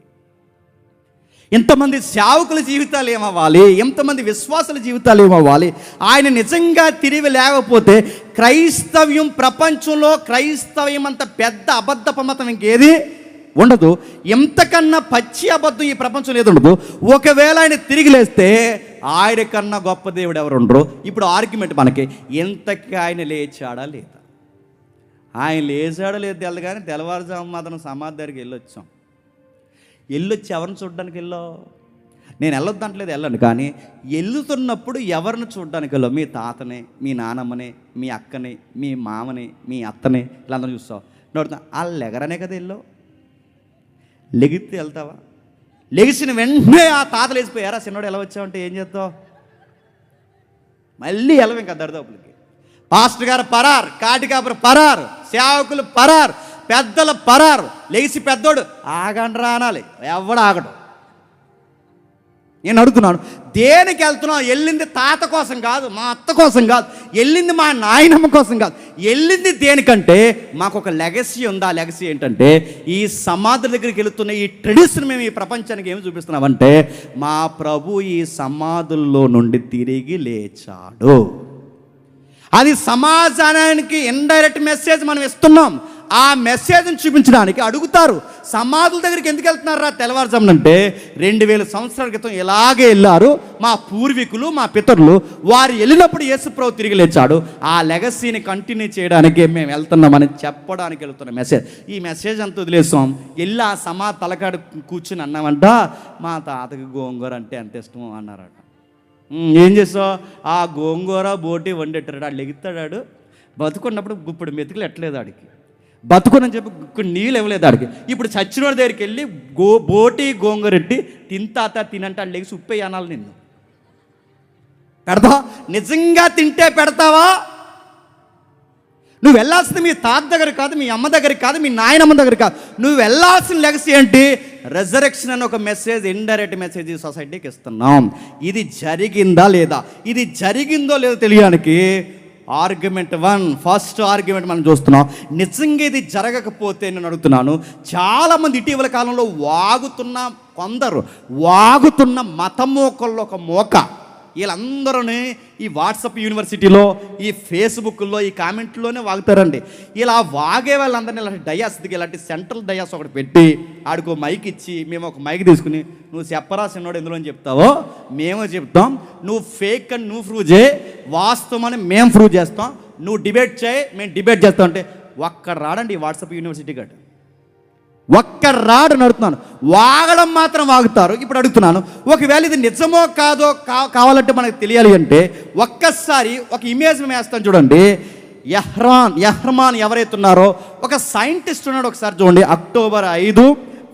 ఎంతమంది సేవకుల జీవితాలు ఏమవ్వాలి, ఎంతమంది విశ్వాసుల జీవితాలు ఏమవ్వాలి? ఆయన నిజంగా తిరిగి లేకపోతే క్రైస్తవ్యం, ప్రపంచంలో క్రైస్తవ్యం అంత పెద్ద అబద్ధపు మతం ఇంకేది ఉండదు. ఎంతకన్నా పచ్చి అబద్ధం ఈ ప్రపంచంలో ఏది ఉండదు. ఒకవేళ ఆయన తిరిగి లేస్తే ఆయన కన్నా గొప్ప దేవుడు ఎవరు ఉండరు. ఇప్పుడు ఆర్గ్యుమెంట్ మనకి, ఎంతకి ఆయన లేచాడా లేదా, ఆయన లేచాడా లేదు తెలదు. కానీ తెల్లవారుజాము మాత్రం సమాధి దగ్గరికి వెళ్ళొచ్చాం. వెళ్ళొచ్చి ఎవరిని చూడడానికి వెళ్ళావు? నేను వెళ్ళొద్దంటలేదు, వెళ్ళండి. కానీ వెళ్తున్నప్పుడు ఎవరిని చూడడానికి వెళ్ళావు? మీ తాతని, మీ నానమ్మని, మీ అక్కని, మీ మామని, మీ అత్తని, ఇలా చూస్తావు. నోడుతా వాళ్ళు ఎగరనే కదా వెళ్ళావు. లెగితే వెళ్తావా? లెగిసిన వెంటనే ఆ తాతలు వేసిపోయారా, చిన్నోడు ఎలా వచ్చావంటే ఏం చేస్తావు? మళ్ళీ వెళ్ళవు ఇంకా దరిదాపులకి. పాస్టర్ గారు పరార్, కాటికాపురు పరార్, సేవకులు పరార్, పెద్దల పరారు. లెగిసి పెద్దోడు ఆగండ్రా అనాలి, ఎవడు ఆగడు. నేను అడుగుతున్నాను, దేనికి వెళ్తున్నావు? వెళ్ళింది తాత కోసం కాదు, మా అత్త కోసం కాదు, వెళ్ళింది మా నాయనమ్మ కోసం కాదు. వెళ్ళింది దేనికంటే మాకు ఒక లెగసీ ఉంది. ఆ లెగసీ ఏంటంటే, ఈ సమాధుల దగ్గరికి వెళుతున్న ఈ ట్రెడిషన్ మేము ఈ ప్రపంచానికి ఏమి చూపిస్తున్నామంటే, మా ప్రభు ఈ సమాధుల్లో నుండి తిరిగి లేచాడు. అది సమాజానికి ఇండైరెక్ట్ మెసేజ్ మనం ఇస్తున్నాం. ఆ మెసేజ్ని చూపించడానికి అడుగుతారు, సమాధుల దగ్గరికి ఎందుకు వెళ్తున్నారా తెల్లవారుజామునంటే, 2000 సంవత్సరాల క్రితం ఇలాగే వెళ్ళారు మా పూర్వీకులు, మా పితరులు. వారు వెళ్ళినప్పుడు యేసు ప్రభు తిరిగి లేచాడు. ఆ లెగసీని కంటిన్యూ చేయడానికి మేము వెళ్తున్నామని చెప్పడానికి వెళ్తున్న మెసేజ్. ఈ మెసేజ్ అంతా వదిలేసాం. వెళ్ళి ఆ సమాధి తలకాడు కూర్చుని అన్నామంట, మా తాతకి గోంగూర అంటే ఎంత ఇష్టమో అన్నారట. ఏం చేస్తావు? ఆ గోంగూర బోటి వండెట్టాడు. ఆడు లెగుతాడు, బతుకున్నప్పుడు గుప్పుడు మెతుకులు ఎట్టలేదు ఆడికి, బతుకుని చెప్పి కొన్ని నీళ్ళు ఇవ్వలేదు ఆడికి. ఇప్పుడు చచ్చినోడి దగ్గరికి వెళ్ళి బోటి గోంగూరెట్టి తింతాత తినంటే ఆడు లెగిసి ఉప్పే అనాలి నిన్ను. పెడతావా? నిజంగా తింటే పెడతావా? నువ్వు వెళ్ళాల్సింది మీ తాత దగ్గర కాదు, మీ అమ్మ దగ్గరికి కాదు, మీ నాయనమ్మ దగ్గర కాదు. నువ్వు వెళ్ళాల్సిన లెగసీ ఏంటి? రెజరెక్షన్ అని ఒక మెసేజ్, ఇండైరెక్ట్ మెసేజ్ ఈ సొసైటీకి ఇస్తున్నాం. ఇది జరిగిందా లేదా, ఇది జరిగిందో లేదో తెలియడానికి ఆర్గ్యుమెంట్ 1, ఫస్ట్ ఆర్గ్యుమెంట్ మనం చూస్తున్నాం. నిజంగా ఇది జరగకపోతే నేను అడుగుతున్నాను, చాలామంది ఇటీవల కాలంలో వాగుతున్న మతమోకల్లో ఒక మోక, వీళ్ళందరూ ఈ వాట్సాప్ యూనివర్సిటీలో, ఈ ఫేస్బుక్లో, ఈ కామెంట్లోనే వాగుతారండి. ఇలా వాగే వాళ్ళందరినీ ఇలాంటి డయాస్ దిగి, ఇలాంటి సెంట్రల్ డయాస్ ఒకటి పెట్టి ఆడికో మైక్ ఇచ్చి, మేము ఒక మైక్ తీసుకుని నువ్వు చెప్పరా చిన్నోడు ఎందులో అని చెప్తావో మేము చెప్తాం, నువ్వు ఫేక్ అని నువ్వు ప్రూవ్ చేయి, వాస్తవం అని మేము ప్రూవ్ చేస్తాం, నువ్వు డిబేట్ చేయి మేము డిబేట్ చేస్తాం అంటే ఒక్కడ రాడండి ఈ వాట్సాప్ యూనివర్సిటీ గట్టు, ఒక్క రాడు నడుతున్నాను. వాగడం మాత్రం వాగుతారు. ఇప్పుడు అడుగుతున్నాను, ఒకవేళ ఇది నిజమో కాదో కావాలంటే మనకు తెలియాలి అంటే ఒక్కసారి ఒక ఇమేజ్ మేము వేస్తాను చూడండి. యహ్రమాన్ ఎవరైతే ఉన్నారో ఒక సైంటిస్ట్ ఉన్నాడు, ఒకసారి చూడండి. అక్టోబర్ 5,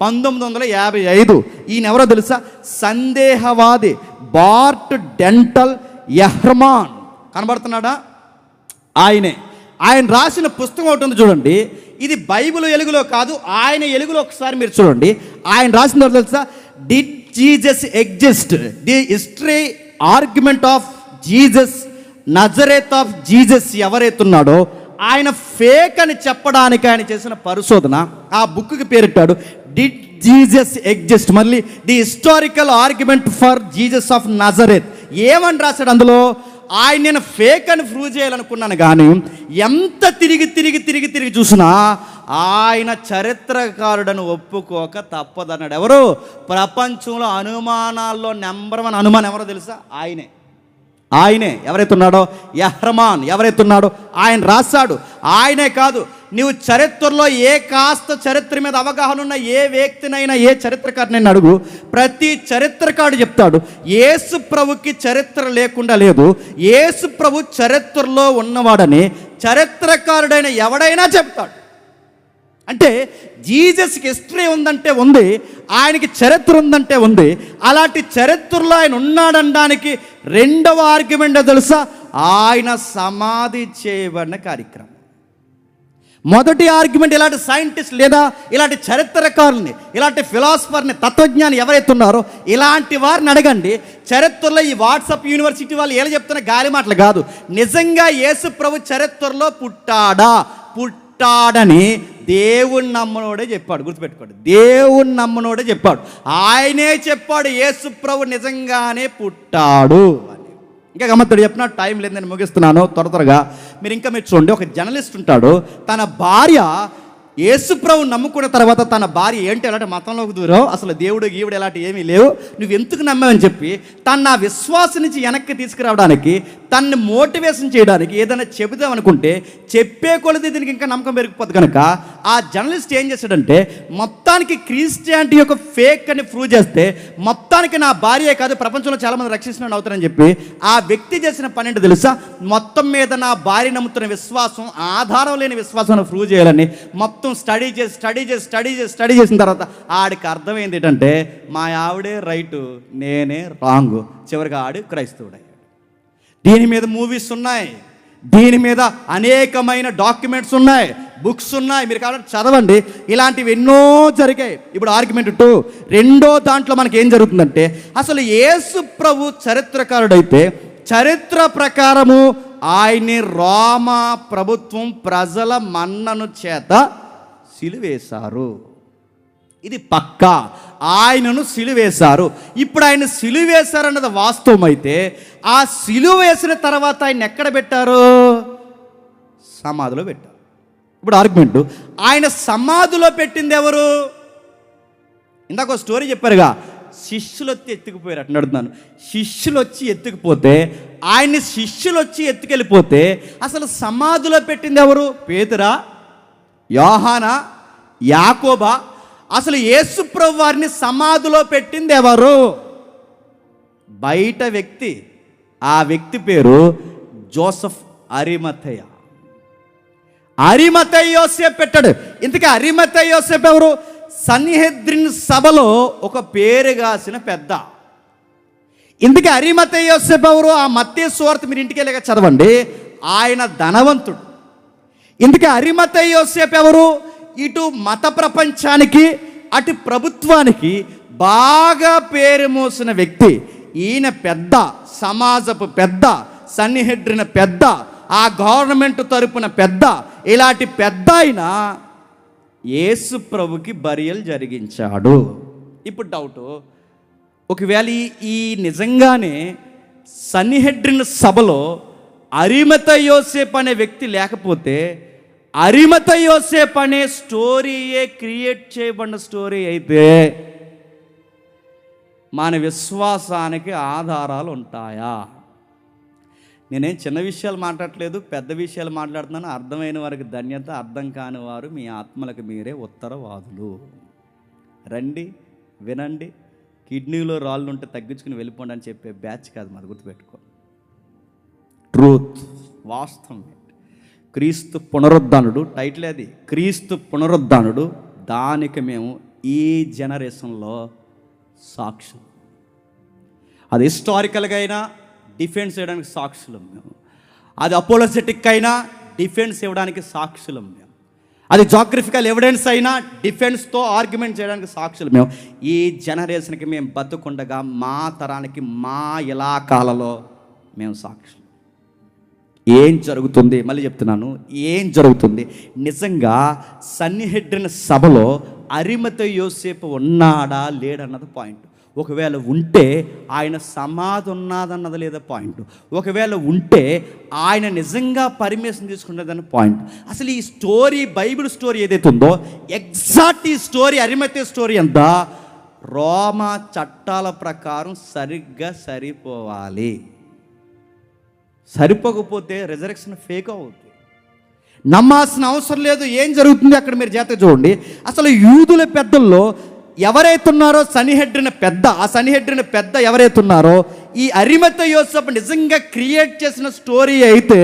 1955. ఈయన ఎవరో తెలుసా? సందేహవాది బార్ట్ డెంటల్ యహ్రమాన్. కనబడుతున్నాడా? ఆయన రాసిన పుస్తకం ఒకటి ఉంది చూడండి. ఇది బైబిల్ ఎలుగులో కాదు, ఆయన ఎలుగులో ఒకసారి మీరు చూడండి. ఆయన రాసిన తెలుసా? Did Jesus exist, the history argument of Jesus, Nazareth of Jesus ఎవరైతే ఉన్నాడో ఆయన ఫేక్ అని చెప్పడానికి ఆయన చేసిన పరిశోధన, ఆ బుక్కి పేరెట్టాడు డిడ్ జీసస్ ఎగ్జిస్ట్, మళ్ళీ the historical argument for Jesus of Nazareth. ఏమని రాశాడు అందులో? ఆయన నేను ఫేక్ అని ప్రూవ్ చేయాలనుకున్నాను, కానీ ఎంత తిరిగి చూసినా ఆయన చరిత్రకారుడని ఒప్పుకోక తప్పదన్నాడు. ఎవరు? ప్రపంచంలో అనుమానాల్లో నెంబర్ 1 అనుమానం ఎవరో తెలుసా? ఆయనే ఎవరైతే ఉన్నాడో, యహ్రమాన్ ఎవరైతే ఉన్నాడో ఆయన రాశాడు. ఆయనే కాదు, నీవు చరిత్రలో కాస్త చరిత్ర మీద అవగాహన ఉన్న ఏ వ్యక్తినైనా, ఏ చరిత్రకారునైనా అడుగు, ప్రతి చరిత్రకారుడు చెప్తాడు యేసు ప్రభుకి చరిత్ర లేకుండా లేదు, యేసు ప్రభు చరిత్రలో ఉన్నవాడని చరిత్రకారుడైన ఎవడైనా చెప్తాడు. అంటే జీసస్కి హిస్టరీ ఉందంటే ఉంది, ఆయనకి చరిత్ర ఉందంటే ఉంది. అలాంటి చరిత్రలో ఆయన ఉన్నాడనడానికి రెండవ ఆర్గ్యుమెంట్ తెలుసా? ఆయన సమాధి చేయబడిన కార్యక్రమం. మొదటి ఆర్గ్యుమెంట్, ఇలాంటి సైంటిస్ట్ లేదా ఇలాంటి చరిత్రకారుల్ని, ఇలాంటి ఫిలాసఫర్ని, తత్వజ్ఞాని ఎవరైతే ఉన్నారో ఇలాంటి వారిని అడగండి. చరిత్రలో ఈ వాట్సాప్ యూనివర్సిటీ వాళ్ళు ఏం చెప్తున్న గాలి మాటలు కాదు. నిజంగా యేసు ప్రభు చరిత్రలో పుట్టాడని దేవుణ్ణి నమ్మనోడే చెప్పాడు. గుర్తుపెట్టుకోండి, దేవుణ్ణి నమ్మనోడే చెప్పాడు. ఆయనే చెప్పాడు యేసు ప్రభు నిజంగానే పుట్టాడు అని. ఇంకా గమ్మత్తుడు చెప్పిన టైం లేదు, నేను ముగిస్తున్నాను త్వరగా. మీరు చూడండి, ఒక జర్నలిస్ట్ ఉంటాడు, తన భార్య యేసు ప్రభు నమ్ముకున్న తర్వాత తన భార్య ఏంటి ఎలాంటి మతంలోకి దూరం, అసలు దేవుడు గీవుడు ఎలాంటి ఏమీ లేవు, నువ్వు ఎందుకు నమ్మావని చెప్పి తన ఆ విశ్వాసం నుంచి వెనక్కి తీసుకురావడానికి, తనని మోటివేషన్ చేయడానికి ఏదైనా చెబుదామనుకుంటే చెప్పే కొలది దీనికి ఇంకా నమ్మకం పెరిగిపోద్ది కనుక ఆ జర్నలిస్ట్ ఏం చేశాడంటే మొత్తానికి క్రిస్టియానిటీ యొక్క ఫేక్ అని ప్రూవ్ చేస్తే మొత్తానికి నా భార్యే కాదు ప్రపంచంలో చాలామంది రక్షించిన అవుతారని చెప్పి ఆ వ్యక్తి చేసిన పని ఏంటో తెలుసా? మొత్తం మీద నా భార్య నమ్ముతున్న విశ్వాసం ఆధారం లేని విశ్వాసం ప్రూవ్ చేయాలని మొత్తం స్టడీ చేసిన తర్వాత ఆడికి అర్థమైంది ఏంటంటే మా ఆవిడే రైటు, నేనే రాంగ్, చివరికి ఆడు క్రైస్తవుడే. దీని మీద మూవీస్ ఉన్నాయి, దీని మీద అనేకమైన డాక్యుమెంట్స్ ఉన్నాయి, బుక్స్ ఉన్నాయి, మీరు కాబట్టి చదవండి. ఇలాంటివి ఎన్నో జరిగాయి. ఇప్పుడు ఆర్గ్యుమెంట్ 2, రెండో దాంట్లో మనకి ఏం జరుగుతుందంటే అసలు యేసు ప్రభు చరిత్రకారుడైతే చరిత్ర ప్రకారము ఆయన్ని రోమా ప్రభుత్వం ప్రజల మన్నను చేత సిలువేశారు. ఇది పక్కా, ఆయనను సిలువేశారు. ఇప్పుడు ఆయన సిలువేశారన్నది వాస్తవం అయితే ఆ సిలువ వేసిన తర్వాత ఆయన ఎక్కడ పెట్టారు? సమాధిలో పెట్టారు. ఇప్పుడు ఆర్గ్యుమెంట్, ఆయన సమాధిలో పెట్టింది ఎవరు? ఇందాక ఒక స్టోరీ చెప్పారుగా, శిష్యులు వచ్చి ఎత్తుకుపోయారు అట్లా అడుగుతున్నాను. శిష్యులు వచ్చి ఎత్తుకుపోతే ఆయన్ని శిష్యులు వచ్చి ఎత్తుకెళ్ళిపోతే అసలు సమాధిలో పెట్టింది ఎవరు? పేతురా, యోహానా, యాకోబా? అసలు యేసు ప్రభు వారిని సమాధిలో పెట్టింది ఎవరు? బయట వ్యక్తి. ఆ వ్యక్తి పేరు జోసెఫ్ అరిమథయ. అరిమథయ యోసేపు పెట్టాడు. ఇంతకీ అరిమథయ యోసేపు ఎవరు? సన్హెద్రిన్ సభలో ఒక పేరుగాసిన పెద్ద. ఇందుకే అరిమతయి యోసేపు ఎవరు? ఆ మత్తయి సువార్త మీరు ఇంటికి వెళ్ళాక చదవండి, ఆయన ధనవంతుడు. ఇందుకే అరిమతయి యోసేపు ఎవరు? ఇటు మత ప్రపంచానికి అటు ప్రభుత్వానికి బాగా పేరు మోసిన వ్యక్తి. ఈయన పెద్ద, సమాజపు పెద్ద, సన్నిహెడ్రిన పెద్ద, ఆ గవర్నమెంట్ తరపున పెద్ద. ఇలాంటి పెద్ద ఆయన యేసు ప్రభుకి బరియలు జరిగించాడు. ఇప్పుడు డౌటు, ఒకవేళ ఈ నిజంగానే సన్నిహెడ్రిన్ సభలో అరిమతయి యోసేపు అనే వ్యక్తి లేకపోతే, అరిమతయి యోసేపు అనే స్టోరీయే క్రియేట్ చేయబడిన స్టోరీ అయితే మన విశ్వాసానికి ఆధారాలు ఉంటాయా? నేనేం చిన్న విషయాలు మాట్లాడట్లేదు, పెద్ద విషయాలు మాట్లాడుతున్నాను. అర్థమైన వారికి ధన్యత, అర్థం కాని వారు మీ ఆత్మలకు మీరే ఉత్తరవాదులు. రండి, వినండి. కిడ్నీలో రాళ్ళు ఉంటే తగ్గించుకుని వెళ్ళిపోండి అని చెప్పే బ్యాచ్ కాదు మాది, గుర్తుపెట్టుకో. ట్రూత్, వాస్తవం. క్రీస్తు పునరుద్ధానుడు టైటిల్ అది, క్రీస్తు పునరుద్ధానుడు. దానికి మేము ఈ జనరేషన్లో సాక్షులు. అది హిస్టారికల్గా అయినా డిఫెన్స్ చేయడానికి సాక్షులం మేము, అది అపోలజెటిక్ అయినా డిఫెన్స్ ఇవ్వడానికి సాక్షులం మేము, అది జాగ్రఫికల్ ఎవిడెన్స్ అయినా డిఫెన్స్తో ఆర్గ్యుమెంట్ చేయడానికి సాక్షులు మేము. ఈ జనరేషన్కి మేము బతుకుండగా మా తరానికి మా ఇలాకాలలో మేము సాక్షులు. ఏం జరుగుతుంది? మళ్ళీ చెప్తున్నాను, ఏం జరుగుతుంది? నిజంగా సన్నిహెడ్రిన్ సభలో అరిమతయి యోసేపు ఉన్నాడా లేడన్నది పాయింట్. ఒకవేళ ఉంటే ఆయన సమాధి ఉన్నదన్నది లేదా పాయింట్. ఒకవేళ ఉంటే ఆయన నిజంగా పర్మిషన్ తీసుకున్నదని పాయింట్. అసలు ఈ స్టోరీ, బైబిల్ స్టోరీ ఏదైతే ఉందో, ఎగ్జాక్ట్ ఈ స్టోరీ, అరిమతయి స్టోరీ అంతా రోమా చట్టాల ప్రకారం సరిగ్గా సరిపోవాలి. సరిపోకపోతే రిజరెక్షన్ ఫేక్ అవుతుంది. నమ్మాల్సిన అవసరం లేదు. ఏం జరుగుతుంది అక్కడ మీరు జాగ్రత్తగా చూడండి. అసలు యూదుల పెద్దల్లో ఎవరైతే ఉన్నారో సన్నిహెడ్రిన పెద్ద, ఆ సన్నిహెడ్రిన పెద్ద ఎవరైతే ఉన్నారో, ఈ అరిమతయి యోసేపు నిజంగా క్రియేట్ చేసిన స్టోరీ అయితే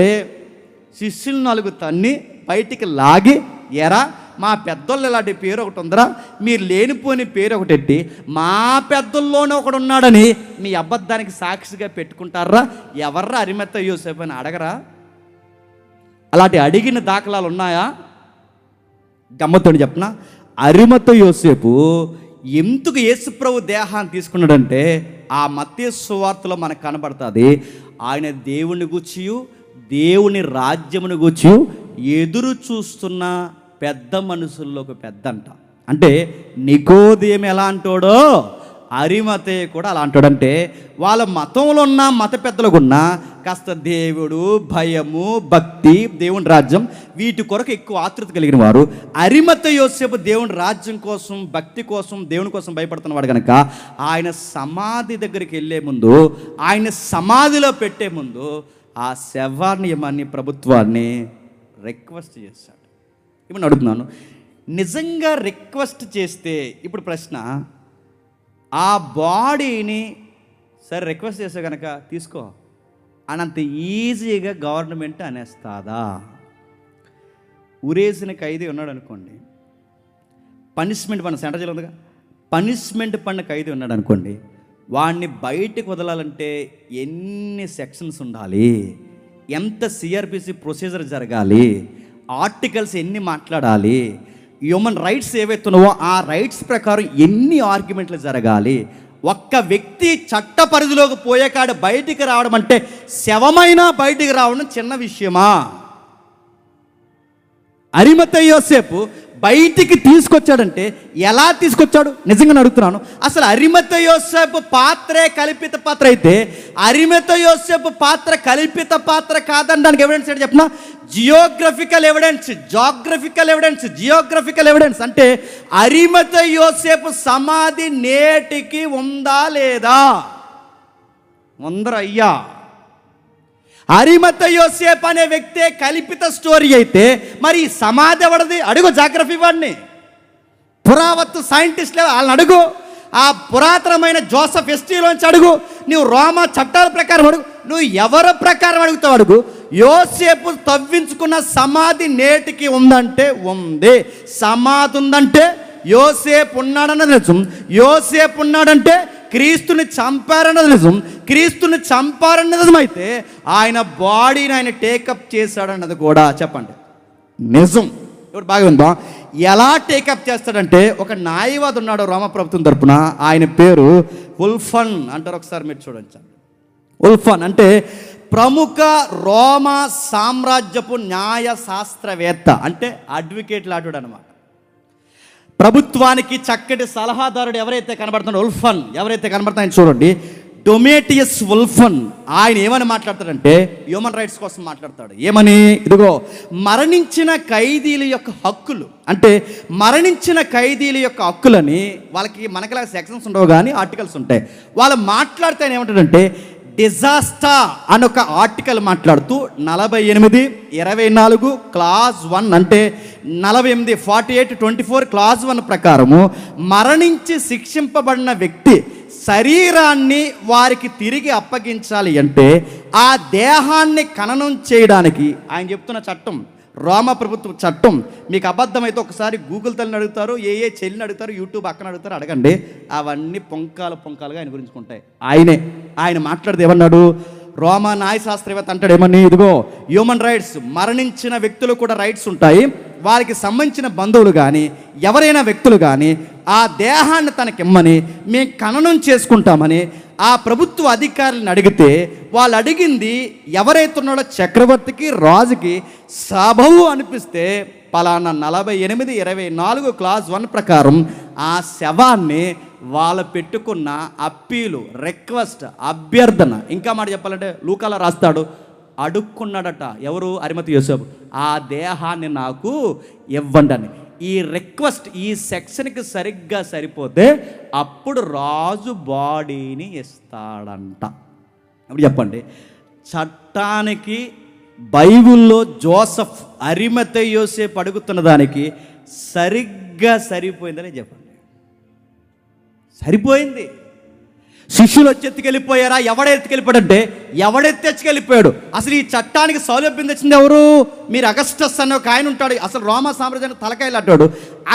శిష్యులు 4 తన్ని బయటికి లాగి, ఎరా మా పెద్దోళ్ళు ఇలాంటి పేరు ఒకటి ఉందరా, మీరు లేనిపోని పేరు ఒకటి ఎట్టి మా పెద్దల్లోనే ఒకడు ఉన్నాడని మీ అబద్ధానికి సాక్షిగా పెట్టుకుంటారా? ఎవర్రా అరిమతయి యోసేపు అని అడగరా? అలాంటి అడిగిన దాఖలాలు ఉన్నాయా? గమ్మత్తోని చెప్పనా, అరిమతయి యోసేపు ఎందుకు యేసుప్రభు దేహాన్ని తీసుకున్నాడంటే ఆ మత్తయి సువార్తలో మనకు కనబడుతుంది. ఆయన దేవుని గూర్చియు దేవుని రాజ్యమును గూర్చి ఎదురు చూస్తున్న పెద్ద మనుషుల్లో ఒక పెద్ద అంట. అంటే నికోదేము ఎలా అంటాడో అరిమతయి కూడా అలా అంటాడంటే, వాళ్ళ మతంలో ఉన్న మత పెద్దలకు ఉన్న కాస్త దేవుడు, భయము, భక్తి, దేవుని రాజ్యం, వీటి కొరకు ఎక్కువ ఆతృత కలిగిన వారు. అరిమతయి యోసేపు దేవుని రాజ్యం కోసం, భక్తి కోసం, దేవుని కోసం భయపడుతున్నవాడు కనుక ఆయన సమాధి దగ్గరికి వెళ్ళే ముందు, ఆయన సమాధిలో పెట్టే ముందు ఆ శవాన్ని ప్రభుత్వాన్ని రిక్వెస్ట్ చేశాడు. ఇప్పుడు అడుగుతున్నాను, నిజంగా రిక్వెస్ట్ చేస్తే ఇప్పుడు ప్రశ్న, ఆ బాడీని సరే రిక్వెస్ట్ చేస్తే కనుక తీసుకో అని అంత ఈజీగా గవర్నమెంట్ అనేస్తుందా? ఉరేసిన ఖైదీ ఉన్నాడు అనుకోండి, పనిష్మెంట్ పడిన సెంటర్ జైలు ఉందిగా, పనిష్మెంట్ పడిన ఖైదీ ఉన్నాడు అనుకోండి, వాడిని బయటకు వదలాలంటే ఎన్ని సెక్షన్స్ ఉండాలి, ఎంత సిఆర్పిసి ప్రొసీజర్ జరగాలి, ఆర్టికల్స్ ఎన్ని మాట్లాడాలి, హ్యూమన్ రైట్స్ ఏవైతున్నావో ఆ రైట్స్ ప్రకారం ఎన్ని ఆర్గ్యుమెంట్లు జరగాలి. ఒక్క వ్యక్తి చట్ట పరిధిలోకి పోయే కాడ బయటికి రావడం అంటే, శవమైనా బయటికి రావడం చిన్న విషయమా? అరిమతయి యోసేపు బయటికి తీసుకొచ్చాడంటే ఎలా తీసుకొచ్చాడు? నిజంగా అడుగుతున్నాను. అసలు అరిమతయి యోసేపు పాత్రే కల్పిత పాత్ర అయితే, అరిమతయి యోసేపు పాత్ర కల్పిత పాత్ర కాదనడానికి ఎవిడెన్స్ ఏంటి చెప్పిన? జియోగ్రఫికల్ ఎవిడెన్స్ అంటే అరిమతయి యోసేపు సమాధి నేటికి ఉందా లేదా? ఉందరయ్యా. అరిమతయి యోసేపు అనే వ్యక్తే కల్పిత స్టోరీ అయితే మరి సమాధి ఎవడది? అడుగు జాగ్రఫీ వాడిని, పురావత్తు సైంటిస్టులు వాళ్ళని అడుగు, ఆ పురాతనమైన జోసెఫ్ ఎస్టీలోంచి అడుగు, నువ్వు రోమా చట్టాల ప్రకారం అడుగు, నువ్వు ఎవరి ప్రకారం అడుగుతావు అడుగు. యోసేపు తవ్వించుకున్న సమాధి నేటికి ఉందంటే ఉంది, సమాధి ఉందంటే యోసేపు ఉన్నాడన్నది నిజం. యోసేపు ఉన్నాడంటే క్రీస్తుని చంపారన్నది నిజం. క్రీస్తుని చంపారన్నది నిజమైతే ఆయన బాడీని ఆయన టేకప్ చేశాడన్నది కూడా చెప్పండి నిజం. ఇప్పుడు బాగా ఉందా? ఎలా టేకప్ చేస్తాడంటే, ఒక న్యాయవాది ఉన్నాడు రోమా ప్రభుత్వం తరపున, ఆయన పేరు ఉల్ఫన్ అంటారు. ఒకసారి మీరు చూడండి. ఉల్ఫన్ అంటే ప్రముఖ రోమా సామ్రాజ్యపు న్యాయ శాస్త్రవేత్త, అంటే అడ్వకేట్ లాంటివాడు అనమాట. ప్రభుత్వానికి చక్కటి సలహాదారుడు ఎవరైతే కనబడుతున్నాడో ఉల్ఫన్, ఎవరైతే కనబడుతున్నాయని చూడండి, డొమేటియస్ ఉల్ఫన్. ఆయన ఏమని మాట్లాడతాడంటే హ్యూమన్ రైట్స్ కోసం మాట్లాడతాడు. ఏమని? ఇదిగో, మరణించిన ఖైదీల యొక్క హక్కులు, అంటే మరణించిన ఖైదీల యొక్క హక్కులని, వాళ్ళకి మనకిలా సెక్షన్స్ ఉండవు కానీ ఆర్టికల్స్ ఉంటాయి. వాళ్ళు మాట్లాడితే ఆయన ఏమంటాడంటే డిజాస్టర్ అని ఒక ఆర్టికల్ మాట్లాడుతూ 48:24 క్లాజ్ 1, అంటే 48 48:24 క్లాజ్ 1 ప్రకారము మరణించి శిక్షింపబడిన వ్యక్తి శరీరాన్ని వారికి తిరిగి అప్పగించాలి అంటే ఆ దేహాన్ని ఖననం చేయడానికి ఆయన చెప్తున్న చట్టం, రోమా ప్రభుత్వ చట్టం. మీకు అబద్ధమైతే ఒకసారి గూగుల్ తల్లిని అడుగుతారు, ఏ చెల్లిని అడుగుతారు, యూట్యూబ్ అక్కని అడుగుతారు, అడగండి. అవన్నీ పొంకాలుగా ఆయన గురించి ఉంటాయి. ఆయన మాట్లాడితే ఏమన్నాడు? రోమా న్యాయశాస్త్రవేత్త అంటాడు ఏమని? ఇదిగో, హ్యూమన్ రైట్స్, మరణించిన వ్యక్తులు కూడా రైట్స్ ఉంటాయి. వారికి సంబంధించిన బంధువులు కానీ ఎవరైనా వ్యక్తులు కానీ ఆ దేహాన్ని తనకిమ్మని, మేము ఖననం చేసుకుంటామని ఆ ప్రభుత్వ అధికారులను అడిగితే, వాళ్ళు అడిగింది ఎవరైతే ఉన్నాడో చక్రవర్తికి, రాజుకి సబవు అనిపిస్తే పలానా 48:24 క్లాజ్ 1 ప్రకారం ఆ శవాన్ని వాళ్ళు పెట్టుకున్న అప్పీలు, రిక్వెస్ట్, అభ్యర్థన, ఇంకా మాట చెప్పాలంటే లూకాలో రాస్తాడు, అడుక్కున్నాడట. ఎవరు? అరిమతయి యోసేపు. ఆ దేహాన్ని నాకు ఇవ్వండి అని. ఈ రిక్వెస్ట్ ఈ సెక్షన్కి సరిగ్గా సరిపోతే అప్పుడు రాజు బాడీని ఇస్తాడంట. ఇప్పుడు చెప్పండి, చట్టానికి బైబిల్లో జోసఫ్ అరిమతయి యోసేపు అడుగుతున్న దానికి సరిగ్గా సరిపోయిందని చెప్పండి. సరిపోయింది. శిష్యులు వచ్చి ఎత్తుకెళ్ళిపోయారా? ఎవడెత్తుకెళ్ళిపోయాడంటే తెచ్చుకెళ్ళిపోయాడు. అసలు ఈ చట్టానికి సౌలభ్యం తెచ్చింది ఎవరు? మీరు అగస్టస్ అనే ఒక ఆయన ఉంటాడు, అసలు రోమా సామ్రాజ్యానికి తలకాయలు అంటాడు.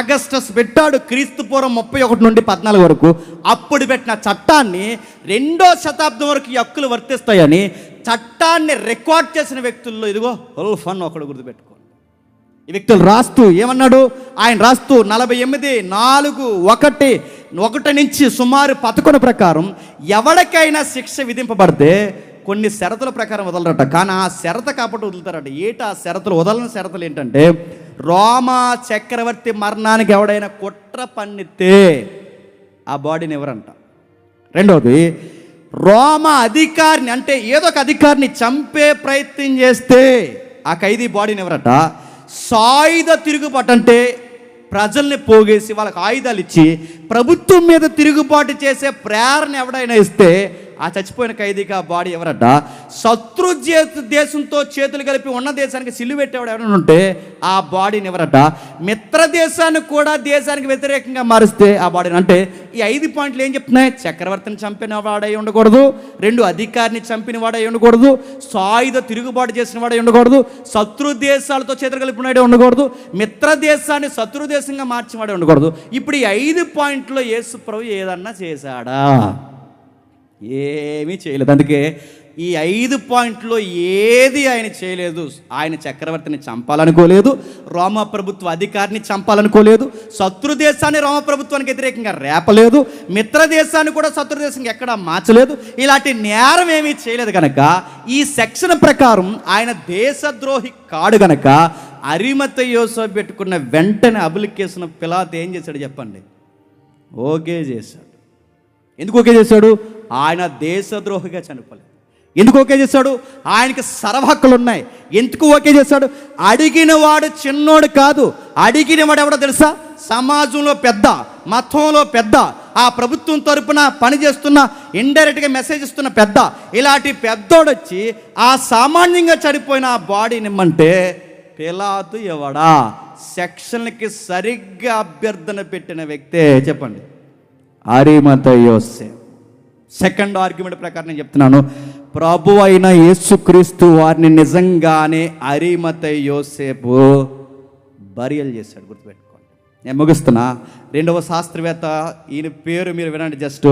అగస్టస్ పెట్టాడు క్రీస్తుపూర్వం 31 నుండి 14 వరకు. అప్పుడు పెట్టిన చట్టాన్ని 2వ శతాబ్దం వరకు ఈ హక్కులు వర్తిస్తాయని చట్టాన్ని రికార్డ్ చేసిన వ్యక్తుల్లో ఇదిగో ఉల్ఫన్ ఒకడు గుర్తుపెట్టుకో. ఈ వ్యక్తులు రాస్తూ ఏమన్నాడు? ఆయన రాస్తూ 48:4:1 నుంచి సుమారు 11 ప్రకారం ఎవరికైనా శిక్ష విధింపబడితే కొన్ని షరతుల ప్రకారం వదలరట. కానీ ఆ షరత కాబట్టి వదులుతారట. ఆ షరతులు, వదలని షరతులు ఏంటంటే, రోమా చక్రవర్తి మరణానికి ఎవడైనా కుట్ర పన్నితే ఆ బాడీని ఎవరంట. రెండవది, రోమా అధికారిని, అంటే ఏదో ఒక అధికారిని చంపే ప్రయత్నం చేస్తే ఆ ఖైదీ బాడీని ఎవరట. సాయుధ తిరుగుబాటు, అంటే ప్రజల్ని పోగేసి వాళ్ళకి ఆయుధాలు ఇచ్చి ప్రభుత్వం మీద తిరుగుబాటు చేసే ప్రేరణ ఎవడైనా ఇస్తే ఆ చచ్చిపోయిన ఖైదీకి ఆ బాడీ ఎవరట. శత్రు దేశంతో చేతులు కలిపి ఉన్న దేశానికి సిల్లు పెట్టేవాడు ఎవరైనా ఉంటే ఆ బాడీని ఎవరట. మిత్ర దేశాన్ని కూడా దేశానికి వ్యతిరేకంగా మారిస్తే ఆ బాడీని. అంటే ఈ 5 పాయింట్లు ఏం చెప్తున్నాయి? చక్రవర్తిని చంపిన వాడై ఉండకూడదు, 2 అధికారిని చంపిన వాడై ఉండకూడదు, సాయుధ తిరుగుబాటు చేసిన వాడై ఉండకూడదు, శత్రు దేశాలతో చేతులు కలిపిన వాడే ఉండకూడదు, మిత్ర దేశాన్ని శత్రు దేశంగా మార్చిన వాడే ఉండకూడదు. ఇప్పుడు ఈ 5 పాయింట్లో యేసు ప్రభు ఏదన్నా చేశాడా? ఏమీ చేయలేదు. అందుకే ఈ 5 పాయింట్లో ఏది ఆయన చేయలేదు. ఆయన చక్రవర్తిని చంపాలనుకోలేదు, రోమా ప్రభుత్వ అధికారిని చంపాలనుకోలేదు, శత్రు దేశాన్ని రోమా ప్రభుత్వానికి వ్యతిరేకంగా రేపలేదు, మిత్ర దేశాన్ని కూడా శత్రు దేశంగా ఎక్కడా మార్చలేదు. ఇలాంటి నేరం ఏమీ చేయలేదు కనుక ఈ సెక్షన్ ప్రకారం ఆయన దేశద్రోహి కాడు కనుక అరిమతయి యోసేపు పెట్టుకున్న వెంటనే అప్లికేషన్ పిలాతు ఏం చేశాడు చెప్పండి? ఓకే చేశాడు. ఎందుకు ఓకే చేశాడు? ఆయన దేశద్రోహిగా చనిపోలేదు. ఎందుకు ఓకే చేశాడు? ఆయనకి సర్వ హక్కులు ఉన్నాయి. ఎందుకు ఓకే చేశాడు? అడిగినవాడు చిన్నోడు కాదు. అడిగినవాడు ఎవడో తెలుసా? సమాజంలో పెద్ద, మతంలో పెద్ద, ఆ ప్రభుత్వం తరపున పనిచేస్తున్న, ఇండైరెక్ట్గా మెసేజ్ ఇస్తున్న పెద్ద. ఇలాంటి పెద్దోడు వచ్చి ఆ సామాన్యంగా చనిపోయిన ఆ బాడీని ఇమ్మంటే పిలాతు ఎవడా? సెక్షన్లకి సరిగ్గా అభ్యర్థన పెట్టిన వ్యక్తే. చెప్పండి, అరిమతయి యోసేపు. సెకండ్ ఆర్గ్యుమెంట్ ప్రకారం నేను చెప్తున్నాను, ప్రభు అయిన యేసుక్రీస్తు వారిని నిజంగానే అరిమతయి యోసేపు బరియల్ చేశాడు. గుర్తుపెట్టుకోండి. నేను ముగిస్తున్నా. 2వ శాస్త్రవేత్త, ఈయన పేరు మీరు వినండి, జస్ట్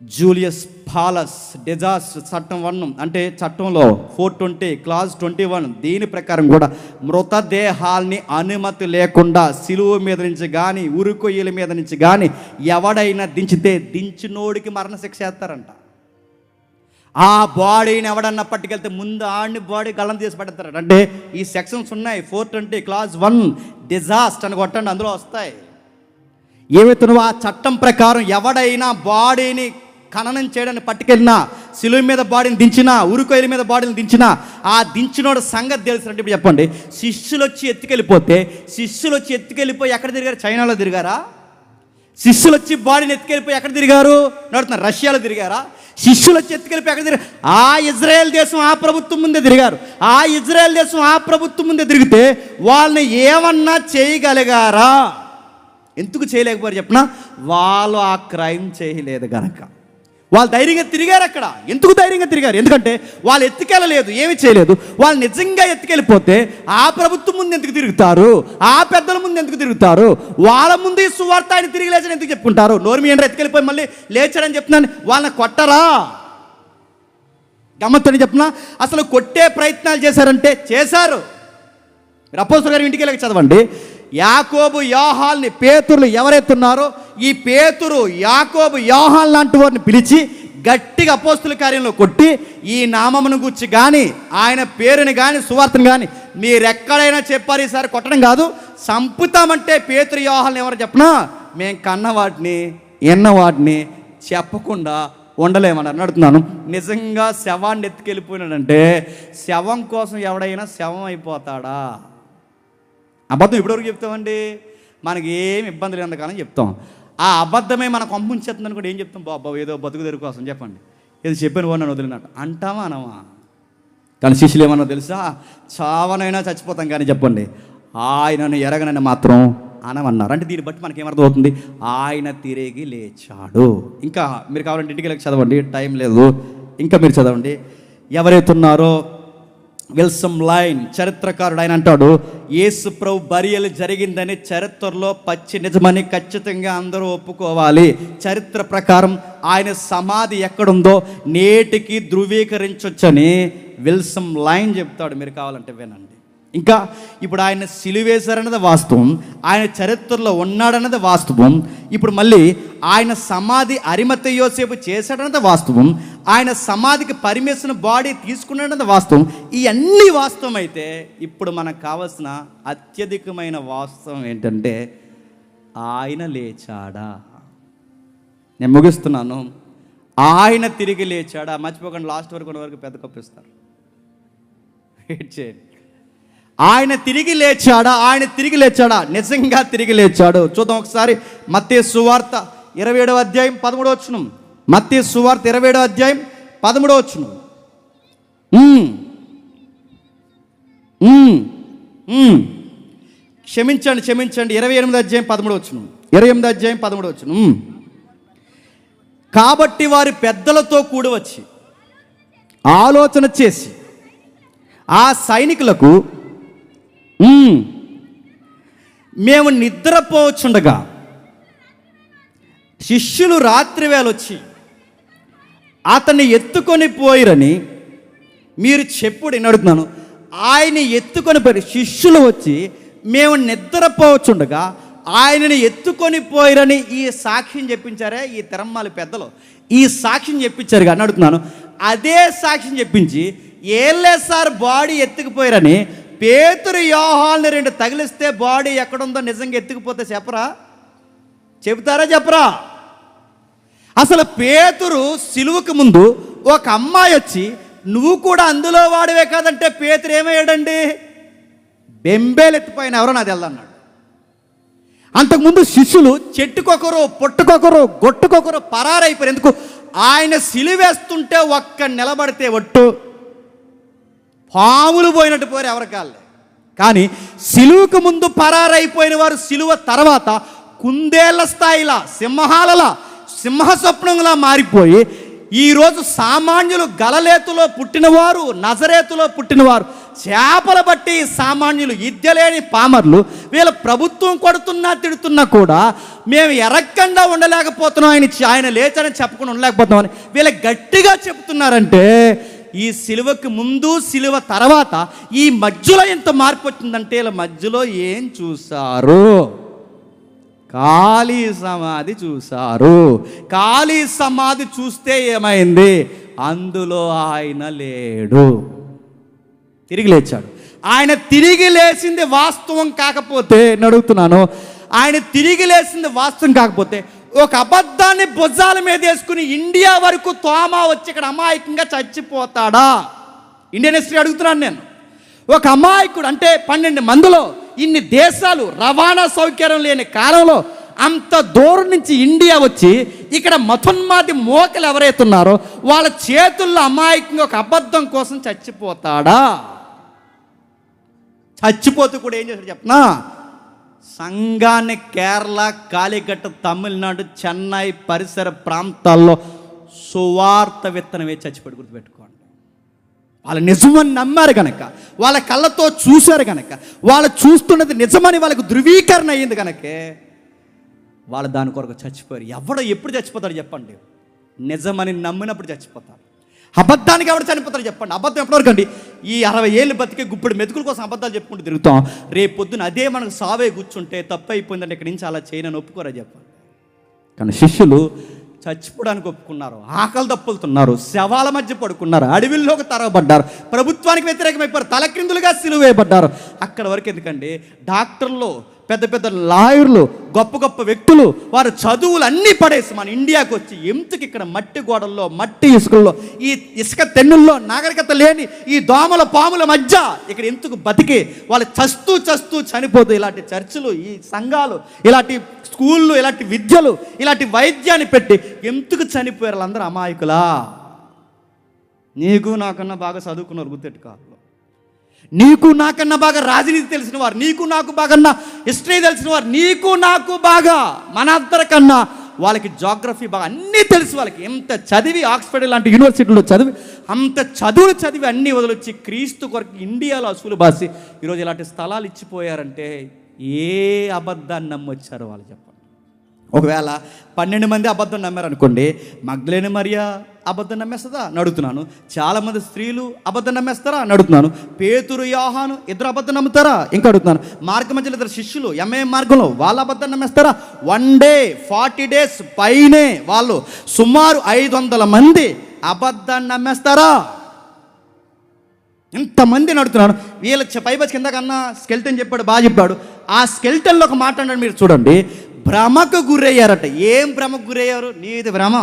జూలియస్ పాలస్ డెజాస్ చట్టం 1 అంటే చట్టంలో 420 క్లాజ్ 21 దీని ప్రకారం కూడా మృతదేహాల్ని అనుమతి లేకుండా సిలువ మీద నుంచి కానీ ఉరుకొయ్యల మీద నుంచి కానీ ఎవడైనా దించితే దించినోడికి మరణశిక్ష వేస్తారంట. ఆ బాడీని ఎవడన్నా పట్టుకెళ్తే ముందు ఆడిని బాడీ గల్లం తీసి పడతారట. అంటే ఈ సెక్షన్స్ ఉన్నాయి. 420 క్లాజ్ 1 డిజాస్ట్ అని కొట్టండి, అందులో వస్తాయి. ఏవైతే ఆ చట్టం ప్రకారం ఎవడైనా బాడీని ఖననం చేయడానికి పట్టుకెళ్ళినా, సిలువ మీద బాడీని దించినా, ఉరుకొయ్యల మీద బాడీని దించినా, ఆ దించినోడు సంగతి తెలుసునంటే ఇప్పుడు చెప్పండి. శిష్యులు వచ్చి ఎత్తుకెళ్ళిపోయి ఎక్కడ తిరిగారు? చైనాలో తిరిగారా? శిష్యులు వచ్చి బాడీని ఎత్తుకెళ్ళిపోయి ఎక్కడ తిరిగారు? నడుతున్నారు రష్యాలో తిరిగారా? శిష్యులు వచ్చి ఎత్తుకెళ్ళిపోయి ఎక్కడ తిరిగారు? ఆ ఇజ్రాయెల్ దేశం ఆ ప్రభుత్వం ముందే తిరిగారు. ఆ ఇజ్రాయెల్ దేశం ఆ ప్రభుత్వం ముందే తిరిగితే వాళ్ళని ఏమన్నా చేయగలిగారా? ఎందుకు చేయలేకపోయారు చెప్పిన? వాళ్ళు ఆ క్రైమ్ చేయలేదు కనుక. వాళ్ళు ధైర్యంగా తిరిగారు అక్కడ. ఎందుకు ధైర్యంగా తిరిగారు? ఎందుకంటే వాళ్ళు ఎత్తుకెళ్ళలేదు, ఏమి చేయలేదు. వాళ్ళు నిజంగా ఎత్తుకెళ్ళిపోతే ఆ ప్రభుత్వం ముందు ఎందుకు తిరుగుతారు? ఆ పెద్దల ముందు ఎందుకు తిరుగుతారు? వాళ్ళ ముందు ఈ సువార్త ఆయన తిరిగి లేచని ఎందుకు చెప్పుకుంటారు? నోరు మీ ఎత్తుకెళ్ళిపోయి మళ్ళీ లేచాడని చెప్తున్నాను. వాళ్ళని కొట్టరా? గమ్మత్తని చెప్తున్నా, అసలు కొట్టే ప్రయత్నాలు చేశారంటే చేశారు. మీరు అపోస్తలుల గారి ఇంటికి వెళ్ళి చదవండి. యాకోబు యోహాల్ని, పేతురులు ఎవరైతే ఉన్నారో ఈ పేతురు యాకోబు యోహాన్ లాంటి వారిని పిలిచి గట్టిగా అపోస్తలుల కార్యంలో కొట్టి, ఈ నామమును గురించి కానీ ఆయన పేరుని కానీ సువార్తను కానీ మీరెక్కడైనా చెప్పారు, ఈసారి కొట్టడం కాదు సంపుతామంటే పేతురు యోహాల్ని ఎవరు చెప్పనా? మేము కన్నవాటిని ఎన్నవాటిని చెప్పకుండా ఉండలేమని అడుగుతున్నాను. నిజంగా శవాన్ని ఎత్తుకెళ్ళిపోయినాడంటే శవం కోసం ఎవడైనా శవం అయిపోతాడా? అబద్ధం ఇప్పటివరకు చెప్తామండి, మనకి ఏమి ఇబ్బంది లేనంతకాలం చెప్తాం. ఆ అబద్ధమే మనకు పంపించేస్తుందని కూడా ఏం చెప్తాం? బాబా ఏదో బతుకు తెరుగు కోసం చెప్పండి, ఏదో చెప్పాను వాడు నన్ను వదిలినట్టు అంటామా అనమా? కానీ శిష్యులు ఏమన్నా తెలుసా? చావనైనా చచ్చిపోతాం కానీ చెప్పండి ఆయనను ఎరగనని మాత్రం అనమన్నారు. అంటే దీన్ని బట్టి మనకి ఏమర్థం అవుతుంది? ఆయన తిరిగి లేచాడు. ఇంకా మీరు కావాలంటే ఇంటికి వెళ్ళి చదవండి, టైం లేదు. ఇంకా మీరు చదవండి. ఎవరైతే ఉన్నారో విల్సమ్ లైన్ చరిత్రకారుడు, ఆయన అంటాడు, యేసు ప్రభు బరియలు జరిగిందని చరిత్రలో పచ్చి నిజమని ఖచ్చితంగా అందరూ ఒప్పుకోవాలి. చరిత్ర ప్రకారం ఆయన సమాధి ఎక్కడుందో నేటికి ధృవీకరించొచ్చని విల్సమ్ లైన్ చెప్తాడు. మీరు కావాలంటే వినండి. ఇంకా ఇప్పుడు ఆయన సిలువేశారన్నది వాస్తవం, ఆయన చరిత్రలో ఉన్నాడన్నది వాస్తవం. ఇప్పుడు మళ్ళీ ఆయన సమాధి అరిమతె యోసేపు చేశాడన్నది వాస్తవం, ఆయన సమాధికి పర్మిషన్ బాడీ తీసుకున్నాడన్నది వాస్తవం. ఇవన్నీ వాస్తవం అయితే ఇప్పుడు మనకు కావాల్సిన అత్యధికమైన వాస్తవం ఏంటంటే ఆయన లేచాడా? నేను ముగిస్తున్నాను. ఆయన తిరిగి లేచాడా? మర్చిపోకండి, లాస్ట్ వరకు పెద్ద కప్పిస్తారు. వెయిట్ చేయండి. ఆయన తిరిగి లేచాడా? ఆయన తిరిగి లేచాడా? నిజంగా తిరిగి లేచాడు. చూద్దాం ఒకసారి. మత్తయి సువార్త 27వ అధ్యాయం 13వ వచనం. మత్తయి సువార్త 27వ అధ్యాయం 13వ వచనం. క్షమించండి 28వ అధ్యాయం 13వ వచనం. 28వ అధ్యాయం 13వ వచనం. కాబట్టి వారి పెద్దలతో కూడి వచ్చి ఆలోచన చేసి ఆ సైనికులకు, మేము నిద్రపోవచ్చుండగా శిష్యులు రాత్రి వేళ వచ్చి అతన్ని ఎత్తుకొని పోయిరని మీరు చెప్పుడు. నేను అడుగుతున్నాను, ఆయన ఎత్తుకొని పోయి శిష్యులు వచ్చి మేము నిద్రపోవచ్చుండగా ఆయనని ఎత్తుకొని పోయిరని ఈ సాక్ష్యం చెప్పించారే ఈ తిరమ్మాలి పెద్దలు. ఈ సాక్ష్యం చెప్పించారు కానీ అడుగుతున్నాను, అదే సాక్ష్యం చెప్పించి ఏళ్ళే సార్ బాడీ ఎత్తుకుపోయారని పేతురు యోహాల్ని 2 తగిలిస్తే బాడీ ఎక్కడుందో నిజంగా ఎత్తుకుపోతే చెప్పరా? చెబుతారా చెప్పరా? అసలు పేతురు సిలువకు ముందు ఒక అమ్మాయి వచ్చి నువ్వు కూడా అందులో వాడివే కాదంటే పేతురు ఏమయ్యాడండి? బెంబేలు ఎత్తిపోయిన ఎవరో నాది వెళ్ళన్నాడు. అంతకుముందు శిష్యులు చెట్టుకొకరు పొట్టుకొకరు గొట్టుకొకరు పరారైపోయారు. ఎందుకు? ఆయన సిలువేస్తుంటే ఒక్క నిలబడితే ఒట్టు పాములు పోయినట్టు పోయారు ఎవరికాళ్ళే. కానీ సిలువకు ముందు పరారైపోయిన వారు సిలువ తర్వాత కుందేళ్ల స్థాయిలా సింహాలలా సింహ స్వప్నంలా మారిపోయి ఈరోజు సామాన్యులు గలలేతులో పుట్టినవారు, నజరేతులో పుట్టినవారు చేపలు బట్టి సామాన్యులు, విద్యలేని పామర్లు వీళ్ళ ప్రభుత్వం కొడుతున్నా తిడుతున్నా కూడా మేము ఎరక్కండా ఉండలేకపోతున్నాం, ఆయన లేచారని చెప్పకుండా ఉండలేకపోతున్నామని వీళ్ళ గట్టిగా చెప్తున్నారంటే ఈ సిలువకి ముందు సిలువ తర్వాత ఈ మధ్యలో ఎంత మార్పు వచ్చిందంటే వీళ్ళ మధ్యలో ఏం చూశారు? ఖాళీ సమాధి చూశారు. ఖాళీ సమాధి చూస్తే ఏమైంది? అందులో ఆయన లేడు, తిరిగి లేచాడు. ఆయన తిరిగి లేచింది వాస్తవం కాకపోతే, నేను అడుగుతున్నాను, ఆయన తిరిగి లేచింది వాస్తవం కాకపోతే ఒక అబద్ధాన్ని భుజాల మీద వేసుకుని ఇండియా వరకు తోమా వచ్చి ఇక్కడ అమాయకంగా చచ్చిపోతాడా? ఇండియన్ హిస్టరీ అడుగుతున్నాను నేను. ఒక అమాయకుడు అంటే 12 మందిలో ఇన్ని దేశాలు రవాణా సౌకర్యం లేని కాలంలో అంత దూరం నుంచి ఇండియా వచ్చి ఇక్కడ మతోన్మాది మోకలు ఎవరైతే ఉన్నారో వాళ్ళ చేతుల్లో అమాయకంగా ఒక అబద్ధం కోసం చచ్చిపోతాడా? చచ్చిపోతూ కూడా ఏం చేశాడు చెప్పనా? సంఘాన్ని కేరళ, కాలికట్, తమిళనాడు, చెన్నై పరిసర ప్రాంతాల్లో సువార్త విత్తనం వేసి చచ్చిపోయి గుర్తుపెట్టుకోండి. వాళ్ళు నిజమని నమ్మారు కనుక, వాళ్ళ కళ్ళతో చూశారు కనుక, వాళ్ళు చూస్తున్నది నిజమని వాళ్ళకు ధృవీకరణ అయ్యింది కనుకే వాళ్ళు దాని కొరకు చచ్చిపోయారు. ఎవడో ఎప్పుడు చచ్చిపోతాడు చెప్పండి? నిజమని నమ్మినప్పుడు చచ్చిపోతారు. అబద్ధానికి ఎవడు చనిపోతారు చెప్పండి? అబద్ధం ఎప్పటివరకు అండి? ఈ 60 ఏళ్ళు బతికే గుప్పుడు మెతుకుల కోసం అబద్ధాలు చెప్పుకుంటూ తిరుగుతాం. రేపు పొద్దున అదే మనకు సావే కూర్చుంటే తప్పు అయిపోయిందంటే ఇక్కడి నుంచి అలా చేయనని ఒప్పుకోరా చెప్పండి? కానీ శిష్యులు చచ్చిపోవడానికి ఒప్పుకున్నారు, ఆకలి దప్పులుతున్నారు, శవాల మధ్య పడుకున్నారు, అడవిల్లోకి తరగబడ్డారు, ప్రభుత్వానికి వ్యతిరేకమైపోయారు, తలక్రిందులుగా సిలువ వేయబడ్డారు. అక్కడ వరకు ఎందుకండి? డాక్టర్లు, పెద్ద పెద్ద లాయర్లు, గొప్ప గొప్ప వ్యక్తులు వారు చదువులు అన్నీ పడేసి మన ఇండియాకు వచ్చి ఎందుకు ఇక్కడ మట్టి గోడల్లో, మట్టి ఇసుకల్లో, ఈ ఇసుక తెన్నుల్లో, నాగరికత లేని ఈ దోమల పాముల మధ్య ఇక్కడ ఎందుకు బతికి వాళ్ళు చస్తూ చస్తూ చనిపోతూ ఇలాంటి చర్చిలు, ఈ సంఘాలు, ఇలాంటి స్కూళ్ళు, ఇలాంటి విద్యలు, ఇలాంటి వైద్యాన్ని పెట్టి ఎందుకు చనిపోయారు? వాళ్ళందరూ అమాయకులా? నీకు నాకన్నా బాగా చదువుకున్నారు గుర్తెట్టుకోవాలి. నీకు నాకన్నా బాగా రాజనీతి తెలిసిన వారు, నీకు నాకు బాగా హిస్టరీ తెలిసిన వారు, నీకు నాకు బాగా మన అందరికన్నా వాళ్ళకి జాగ్రఫీ బాగా అన్నీ తెలుసు. వాళ్ళకి ఎంత చదివి ఆక్స్ఫర్డ్ లాంటి యూనివర్సిటీలో చదివి అంత చదువులు చదివి అన్నీ వదిలొచ్చి క్రీస్తు కొరకు ఇండియాలో అసూలు బాసి ఈరోజు ఇలాంటి స్థలాలు ఇచ్చిపోయారంటే ఏ అబద్ధాన్ని నమ్మొచ్చారో వాళ్ళు చెప్పండి. ఒకవేళ 12 మంది అబద్ధం నమ్మారనుకోండి, మగ్దలేని మరియా అబద్ధం నమ్మేస్తుందా అని అడుగుతున్నాను. చాలామంది స్త్రీలు అబద్ధం నమ్మేస్తారా అని అడుగుతున్నాను. పేతురు, యోహాను ఇద్దరు అబద్ధం నమ్ముతారా ఇంకా అడుగుతున్నాను. మార్గ మధ్యలో 2 శిష్యులు ఎంఏ మార్గంలో వాళ్ళు అబద్ధం నమ్మేస్తారా? 1 డే 40 days పైనే వాళ్ళు సుమారు 500 మంది అబద్ధాన్ని నమ్మేస్తారా? ఇంతమందిని అడుగుతున్నాను. వీళ్ళ పైబచ్చి కింద కన్నా స్కెల్టన్ చెప్పాడు, బాగా చెప్పాడు. ఆ స్కెల్టన్లో ఒక మాట అన్నాడు, మీరు చూడండి. భ్రమకు గురయ్యారట. ఏం భ్రమకు గురయ్యారు? నీది భ్రమ.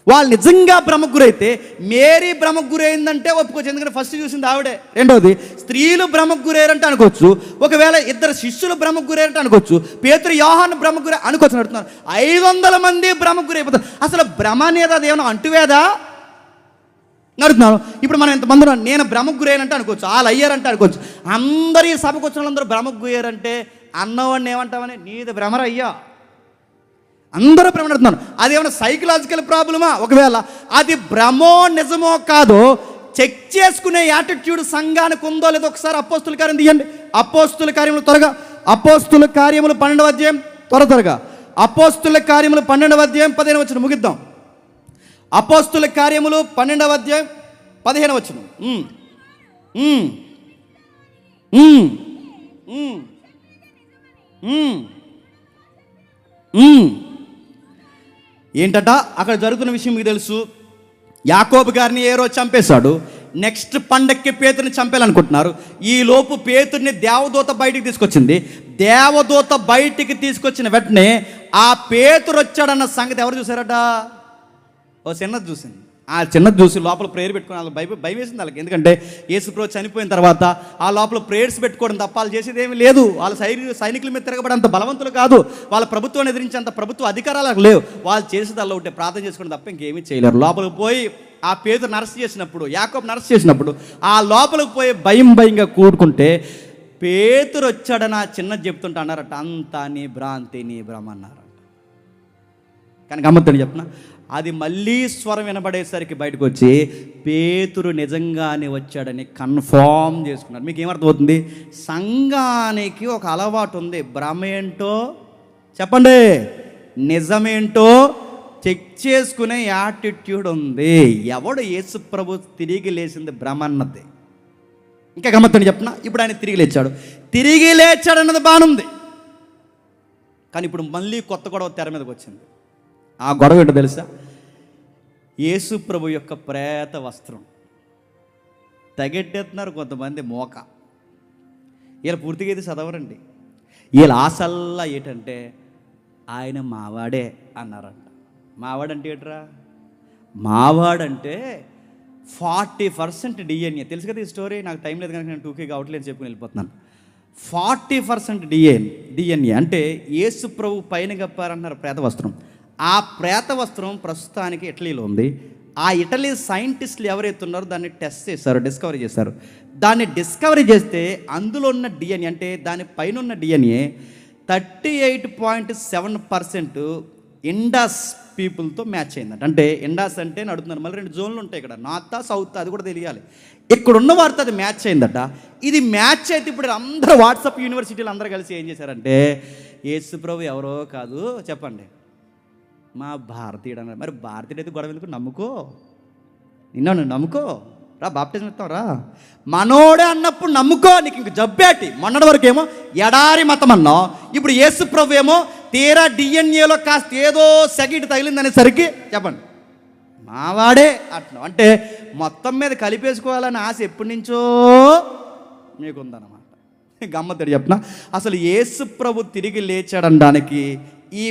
వాళ్ళు నిజంగా భ్రమకు గురైతే మేరీ భ్రమకు గురైందంటే ఒప్పుకోవచ్చు, ఎందుకంటే ఫస్ట్ చూసింది ఆవిడే. రెండవది, స్త్రీలు భ్రమకు గురయ్యారంటే అనుకోవచ్చు. ఒకవేళ 2 శిష్యులు భ్రమకు గురయ్యారంటే అనుకోవచ్చు. పేతురు, యోహాను భ్రమకు గురై అనుకోవచ్చు. అడుగుతున్నారు 500 మంది భ్రమకు గురైపోతారు. అసలు భ్రమ అనేది అది ఏమన్నా అంటువేదా అడుగుతున్నాను. ఇప్పుడు మనం ఎంతమంది నేను భ్రమకు గురయ్యారంటే అనుకోవచ్చు, వాళ్ళు అయ్యారంటే అనుకోవచ్చు. అందరూ ఈ సభకు వచ్చిన వాళ్ళందరూ భ్రమకు గురయ్యారంటే అన్నవాడిని ఏమంటామని? నీది భ్రమర అయ్యా. అందరూ భ్రమ నడుతున్నాను. అదేమన్నా సైకలాజికల్ ప్రాబ్లమా? ఒకవేళ అది భ్రమో నిజమో కాదో చెక్ చేసుకునే యాటిట్యూడ్ సంఘానికి ఉందో లేదో ఒకసారి అపోస్తుల కార్యం తీయండి. అపోస్తుల కార్యములు త్వరగా, అపోస్తుల కార్యములు 12వ అధ్యాయం త్వరగా, అపోస్తుల కార్యములు 12వ అధ్యాయం 15వ వచనం ముగిద్దాం. అపోస్తుల కార్యములు 12వ అధ్యాయం 15వ వచనం. ఏంటట అక్కడ జరుగుతున్న విషయం మీకు తెలుసు. యాకోబు గారిని ఏ రోజు చంపేశాడు. నెక్స్ట్ పండక్కి పేతుర్ని చంపేయాలనుకుంటున్నారు. ఈ లోపు పేతుర్ని దేవదూత బయటికి తీసుకొచ్చింది. దేవదూత బయటికి తీసుకొచ్చిన వెంటనే ఆ పేతురు వచ్చాడన్న సంగతి ఎవరు చూసారట? ఓ చిన్నది చూసింది. ఆ చిన్నది చూసి లోపల ప్రేయర్ పెట్టుకుని వాళ్ళకి భయం వేసింది వాళ్ళకి. ఎందుకంటే యేసుప్రభు చనిపోయిన తర్వాత ఆ లోపల ప్రేయర్స్ పెట్టుకోవడం తప్ప వాళ్ళు చేసేది ఏమీ లేదు. వాళ్ళ సైనికుల మీద తిరగబడంత బలవంతులు కాదు, వాళ్ళ ప్రభుత్వాన్ని ఎదిరించేంత ప్రభుత్వ అధికారాలకు లేవు. వాళ్ళు చేసేది అలా ఉంటే ప్రార్థన చేసుకోవడం తప్ప ఇంకేమీ చేయలేరు. లోపలికి పోయి ఆ పేతురుని అరెస్ట్ చేసినప్పుడు, యాకోబుని అరెస్ట్ చేసినప్పుడు ఆ లోపలికి పోయి భయంగా కూడుకుంటే పేతురు వచ్చాడని ఆ చిన్నది చెప్తుంటే అన్నారట, అంతా నీ భ్రాంతి, నీ భ్రమ అన్నారట. కానీ గమ్మత్తని చెప్పిన అది మళ్ళీ స్వరం వినబడేసరికి బయటకు వచ్చి పేతురు నిజంగానే వచ్చాడని కన్ఫర్మ్ చేసుకున్నారు. మీకు ఏమర్థమవుతుంది? సంఘానికి ఒక అలవాటు ఉంది. భ్రమ ఏంటో చెప్పండి, నిజమేంటో చెక్ చేసుకునే యాటిట్యూడ్ ఉంది. ఎవడు యేసు ప్రభు తిరిగి లేచింది భ్రమ అన్నది. ఇంకా గమ్మత్తని చెప్పనా, ఇప్పుడు ఆయన తిరిగి లేచాడు అన్నది బాగుంది. కానీ ఇప్పుడు మళ్ళీ కొత్త గొడవ తెర మీదకి వచ్చింది. ఆ గొడవ ఏంటో తెలుసా? యేసు ప్రభు యొక్క ప్రేత వస్త్రం తగెట్టేస్తున్నారు కొంతమంది మోక. వీళ్ళు పూర్తిగా ఇది చదవరండి. వీళ్ళ ఆశల్లా ఏంటంటే ఆయన మావాడే అన్నారంట. మావాడంటే ఏంట్రా? మావాడంటే 40% DNA. తెలుసు కదా ఈ స్టోరీ. నాకు టైం లేదు కనుక నేను 2K కావట్లేదు చెప్పుకుని వెళ్ళిపోతున్నాను. 40% DNA అంటే యేసు ప్రభు పైన కప్పారంటున్నారు ప్రేత వస్త్రం. ఆ ప్రేత వస్త్రం ప్రస్తుతానికి ఇటలీలో ఉంది. ఆ ఇటలీ సైంటిస్టులు ఎవరైతే ఉన్నారో దాన్ని టెస్ట్ చేశారు, డిస్కవరీ చేశారు. దాన్ని డిస్కవరీ చేస్తే అందులో ఉన్న DNA అంటే దాని పైన ఉన్న DNA 38.7% ఇండాస్ పీపుల్తో మ్యాచ్ అయిందంట. అంటే ఇండాస్ అంటే అడుగుతున్నారు, మళ్ళీ 2 జోన్లు ఉంటాయి ఇక్కడ, నార్త్ సౌత్, అది కూడా తెలియాలి. ఇక్కడ ఉన్న వారితో అది మ్యాచ్ అయిందట. ఇది మ్యాచ్ అయితే ఇప్పుడు అందరూ వాట్సాప్ యూనివర్సిటీలు అందరూ కలిసి ఏం చేశారంటే యేసు ప్రభు ఎవరో కాదు చెప్పండి, మా భారతీయుడు అన్నారు. మరి భారతీయుడు అయితే గొడవ ఎందుకు? నమ్ముకో, నిన్ను నమ్ముకో, రా బాప్టిజం ఇస్తాం రా, మనోడే అన్నప్పుడు నమ్ముకో, నీకు ఇంక జబ్బేటి. మొన్నటి వరకు ఏమో ఎడారి మతం అన్నావు, ఇప్పుడు యేసు ప్రభు ఏమో తీరా DNAలో కాస్త ఏదో సెకండ్ తగిలిందనేసరికి చెప్పండి మావాడే అంటున్నావు. అంటే మొత్తం మీద కలిపేసుకోవాలని ఆశ ఎప్పటి నుంచో మీకుందన్నమాట. గమ్మత్తడి చెప్పిన, అసలు యేసు ప్రభు తిరిగి లేచాడనడానికి ఈ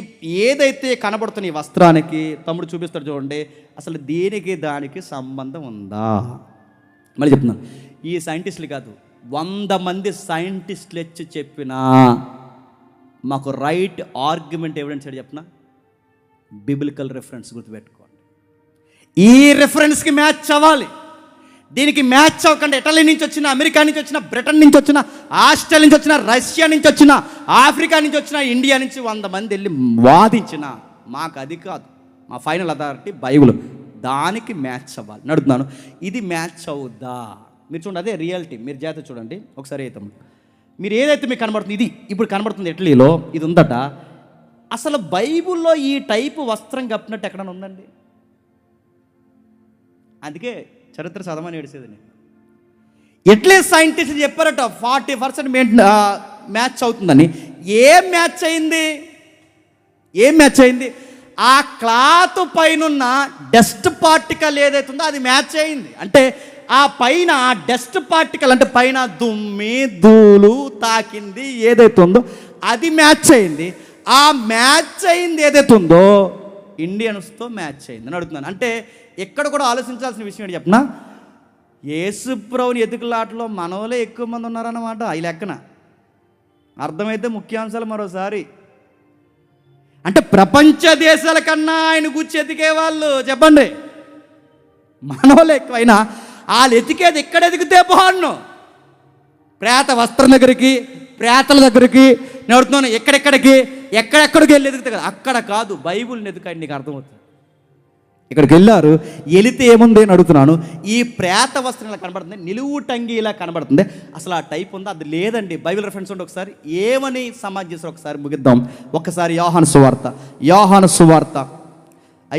ఏదైతే కనబడుతున్న ఈ వస్త్రానికి తమ్ముడు చూపిస్తాడు చూడండి, అసలు దీనికి దానికి సంబంధం ఉందా? మళ్ళీ చెప్తున్నాను, ఈ సైంటిస్టులు కాదు, 100 మంది సైంటిస్టులు వచ్చి చెప్పినా మాకు రైట్ ఆర్గ్యుమెంట్ ఎవిడెన్స్ ఏంటి చెప్పిన? బిబిలికల్ రెఫరెన్స్ గుర్తుపెట్టుకోండి. ఈ రెఫరెన్స్కి మ్యాచ్ అవ్వాలి. దీనికి మ్యాచ్ అవ్వకుండా ఇటలీ నుంచి వచ్చిన, అమెరికా నుంచి వచ్చిన, బ్రిటన్ నుంచి వచ్చిన, ఆస్ట్రేలియా నుంచి వచ్చిన, రష్యా నుంచి వచ్చిన, ఆఫ్రికా నుంచి వచ్చిన, ఇండియా నుంచి 100 మంది వెళ్ళి వాదించిన మాకు అది కాదు, మా ఫైనల్ అథారిటీ బైబిల్, దానికి మ్యాచ్ అవ్వాలి నడుతున్నాను. ఇది మ్యాచ్ అవుద్దా? మీరు చూడండి, అదే రియాలిటీ. మీరు జాగ్రత్త చూడండి ఒకసారి. అయితే మీరు ఏదైతే మీకు కనబడుతుంది, ఇది ఇప్పుడు కనబడుతుంది ఇటలీలో, ఇది ఉందట. అసలు బైబిల్లో ఈ టైపు వస్త్రం కప్పినట్టు ఎక్కడైనా ఉందండి? అందుకే చరిత్ర చదవని ఏడిసేది నేను. ఇటలీ సైంటిస్ట్ చెప్పారట 40% మ్యాచ్ అవుతుందని. ఏం మ్యాచ్ అయింది? ఆ క్లాత్ పైన డస్ట్ పార్టికల్ ఏదైతే ఉందో అది మ్యాచ్ అయింది. అంటే ఆ పైన ఆ డస్ట్ పార్టికల్ అంటే పైన దుమ్మి ధూళి తాకింది ఏదైతే ఉందో అది మ్యాచ్ అయింది. ఆ మ్యాచ్ అయింది ఏదైతే ఉందో ఇండియన్స్తో మ్యాచ్ అయింది అని అడుగుతున్నాను. అంటే ఎక్కడ కూడా ఆలోచించాల్సిన విషయం ఏంటి చెప్పనా? యేసు ప్రభుని ఎదుగులాటలో మనవలే ఎక్కువ మంది ఉన్నారన్నమాట. ఈ లెక్కన అర్థమైతే ముఖ్యాంశాలు మరోసారి. అంటే ప్రపంచ దేశాల కన్నా ఆయన గుచ్చి ఎతికే వాళ్ళు చెప్పండి మనవలే ఎక్కువైనా వాళ్ళు ఎతికేది ఎక్కడ ఎదిగితే బాగున్నాను, ప్రేత వస్త్రం దగ్గరికి, ప్రేతల దగ్గరికి నడుతున్నాను, ఎక్కడెక్కడికి వెళ్ళి ఎదుగుతాయి కదా, అక్కడ కాదు, బైబుల్ని ఎదుకండి. నీకు అర్థమవుతుంది. ఇక్కడికి వెళ్ళారు, వెళితే ఏముంది అని అడుగుతున్నాను. ఈ ప్రేత వస్త్రం ఇలా కనబడుతుంది, నిలువు టంగి ఇలా కనబడుతుంది. అసలు ఆ టైప్ ఉందా? అది లేదండి. బైబిల్ రెఫరెన్స్ ఉంటే ఒకసారి ఏమని సమాజ్ చేస్తారు ఒకసారి ముగిద్దాం. ఒక్కసారి యోహాను సువార్త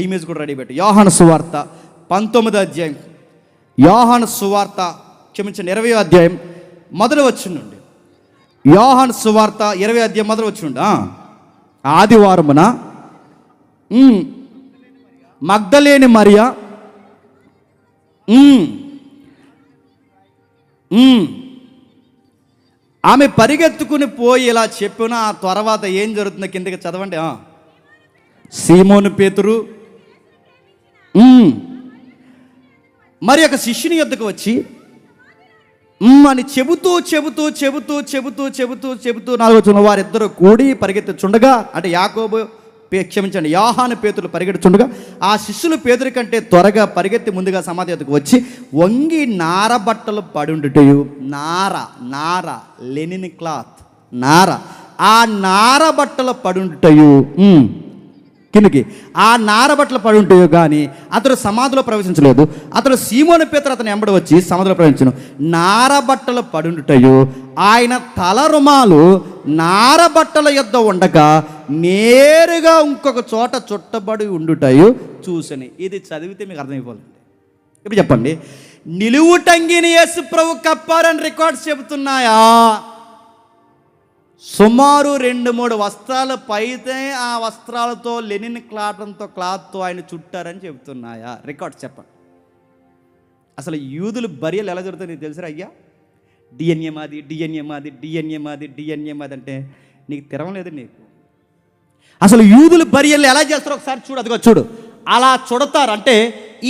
ఇమేజ్ కూడా రెడీ పెట్టు. యోహాను సువార్త 19వ అధ్యాయం, యోహాను సువార్త 20వ అధ్యాయం మొదలు వచ్చిండండి. యోహాను సువార్త 20వ అధ్యాయం మొదలు వచ్చిండు. ఆదివారమున మగ్దలేని మరియా ఆమె పరిగెత్తుకుని పోయి ఇలా చెప్పిన ఆ తర్వాత ఏం జరుగుతుందో కిందకి చదవండి. సీమోను పేతురు మరి ఒక శిష్యుని యొద్దకు వచ్చి అని చెబుతూ 4 వారిద్దరూ కూడి పరిగెత్తుచుండగా, అంటే యోహాను పేతురు పరిగెత్తుచుండగా ఆ శిష్యులు పేతురు కంటే త్వరగా పరిగెత్తి ముందుగా సమాధి యొద్దకు వచ్చి వంగి నార బట్టలు పడుండుటయు, నార లెనిన్ క్లాత్, ఆ నార బట్టలు పడుండుటయు కిందకి. ఆ నారబట్టలు పడి ఉంటాయో కానీ అతడు సమాధిలో ప్రవేశించలేదు. అతడు సీమోను పేతురు అతను ఎంబడి వచ్చి సమాధిలో ప్రవేశించను. నారబట్టలు పడి ఉండుటయు ఆయన తల రుమాలు నారబట్టల యొద్ద ఉండగా నేరుగా ఇంకొక చోట చుట్టబడి ఉండుటయు చూసని. ఇది చదివితే మీకు అర్థమైపోతుంది. ఇప్పుడు చెప్పండి, నిలువుటంగిని యేసు ప్రభు కప్పారని రికార్డ్స్ చెబుతున్నాయా? సుమారు 2-3 వస్త్రాలు పైతే ఆ వస్త్రాలతో లెనిన్ క్లాత్తో ఆయన చుట్టారని చెబుతున్నాయా? రికార్డ్స్ చెప్పండి. అసలు యూదులు బరియలు ఎలా జరుగుతాయి నీకు తెలుసా అయ్యా? డిఎన్ఏ మాది అంటే నీకు తిరగలేదు నీకు. అసలు యూదులు బరియలు ఎలా చేస్తారో ఒకసారి చూడు. అదిగో చూడు, అలా చుడతారు. అంటే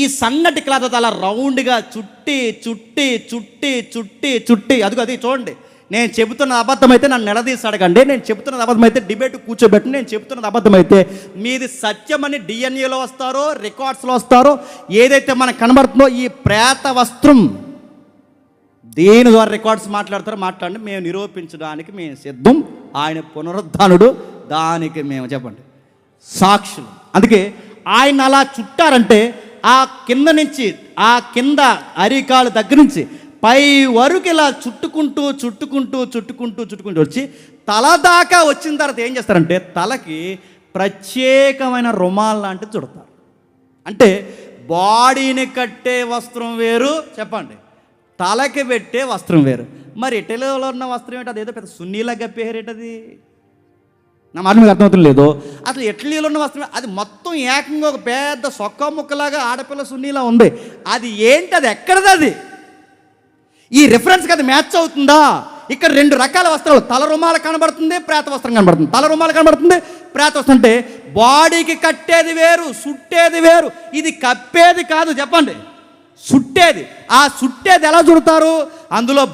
ఈ సన్నటి క్లాత్ అలా రౌండ్గా చుట్టి చుట్టి చుట్టి చుట్టి చుట్టి అదిగో అది చూడండి. నేను చెబుతున్న అబద్ధమైతే నన్ను నిలదీసి అడగండి. నేను చెబుతున్నది అబద్ధమైతే డిబేట్ కూర్చోబెట్టి, నేను చెబుతున్నది అబద్ధమైతే మీది సత్యమని డిఎన్ఏలో వస్తారో రికార్డ్స్లో వస్తారో ఏదైతే మనకు కనబడుతుందో ఈ ప్రేత వస్త్రం దేని ద్వారా రికార్డ్స్ మాట్లాడతారో మాట్లాడండి. మేము నిరూపించడానికి మేము సిద్ధం. ఆయన పునరుద్ధానుడు, దానికి మేము చెప్పండి సాక్షులు. అందుకే ఆయన అలా చుట్టారంటే ఆ కింద నుంచి ఆ కింద అరికాలు దగ్గర నుంచి పై వరకు ఇలా చుట్టుకుంటూ చుట్టుకుంటూ చుట్టుకుంటూ చుట్టుకుంటూ వచ్చి తల దాకా వచ్చిన తర్వాత ఏం చేస్తారంటే తలకి ప్రత్యేకమైన రుమాల్ లాంటిది చుడతారు. అంటే బాడీని కట్టే వస్త్రం వేరు, చెప్పండి, తలకి పెట్టే వస్త్రం వేరు. మరి ఇటలీలో ఉన్న వస్త్రం ఏంటి? అదేదో పెద్ద సున్నీలా గప్పేరేటది. నా మాట మీకు అర్థమవుతుంది లేదు. అసలు ఇటలీలో ఉన్న వస్త్రం అది మొత్తం ఏకంగా ఒక పెద్ద సొక్క ముక్కలాగా ఆడపిల్ల సున్నీలా ఉంది. అది ఏంటి? అది ఎక్కడది? అది ఈ రిఫరెన్స్కి అది మ్యాచ్ అవుతుందా? ఇక్కడ 2 రకాల వస్త్రాలు, తల రుమాలు కనబడుతుంది, ప్రేత వస్త్రం కనబడుతుంది. తల రుమాలు కనబడుతుంది, ప్రేత వస్త్రం. అంటే బాడీకి కట్టేది వేరు, సుట్టేది వేరు. ఇది కప్పేది కాదు, చెప్పండి, సుట్టేది. ఆ సుట్టేది ఎలా చుడతారు? అందులో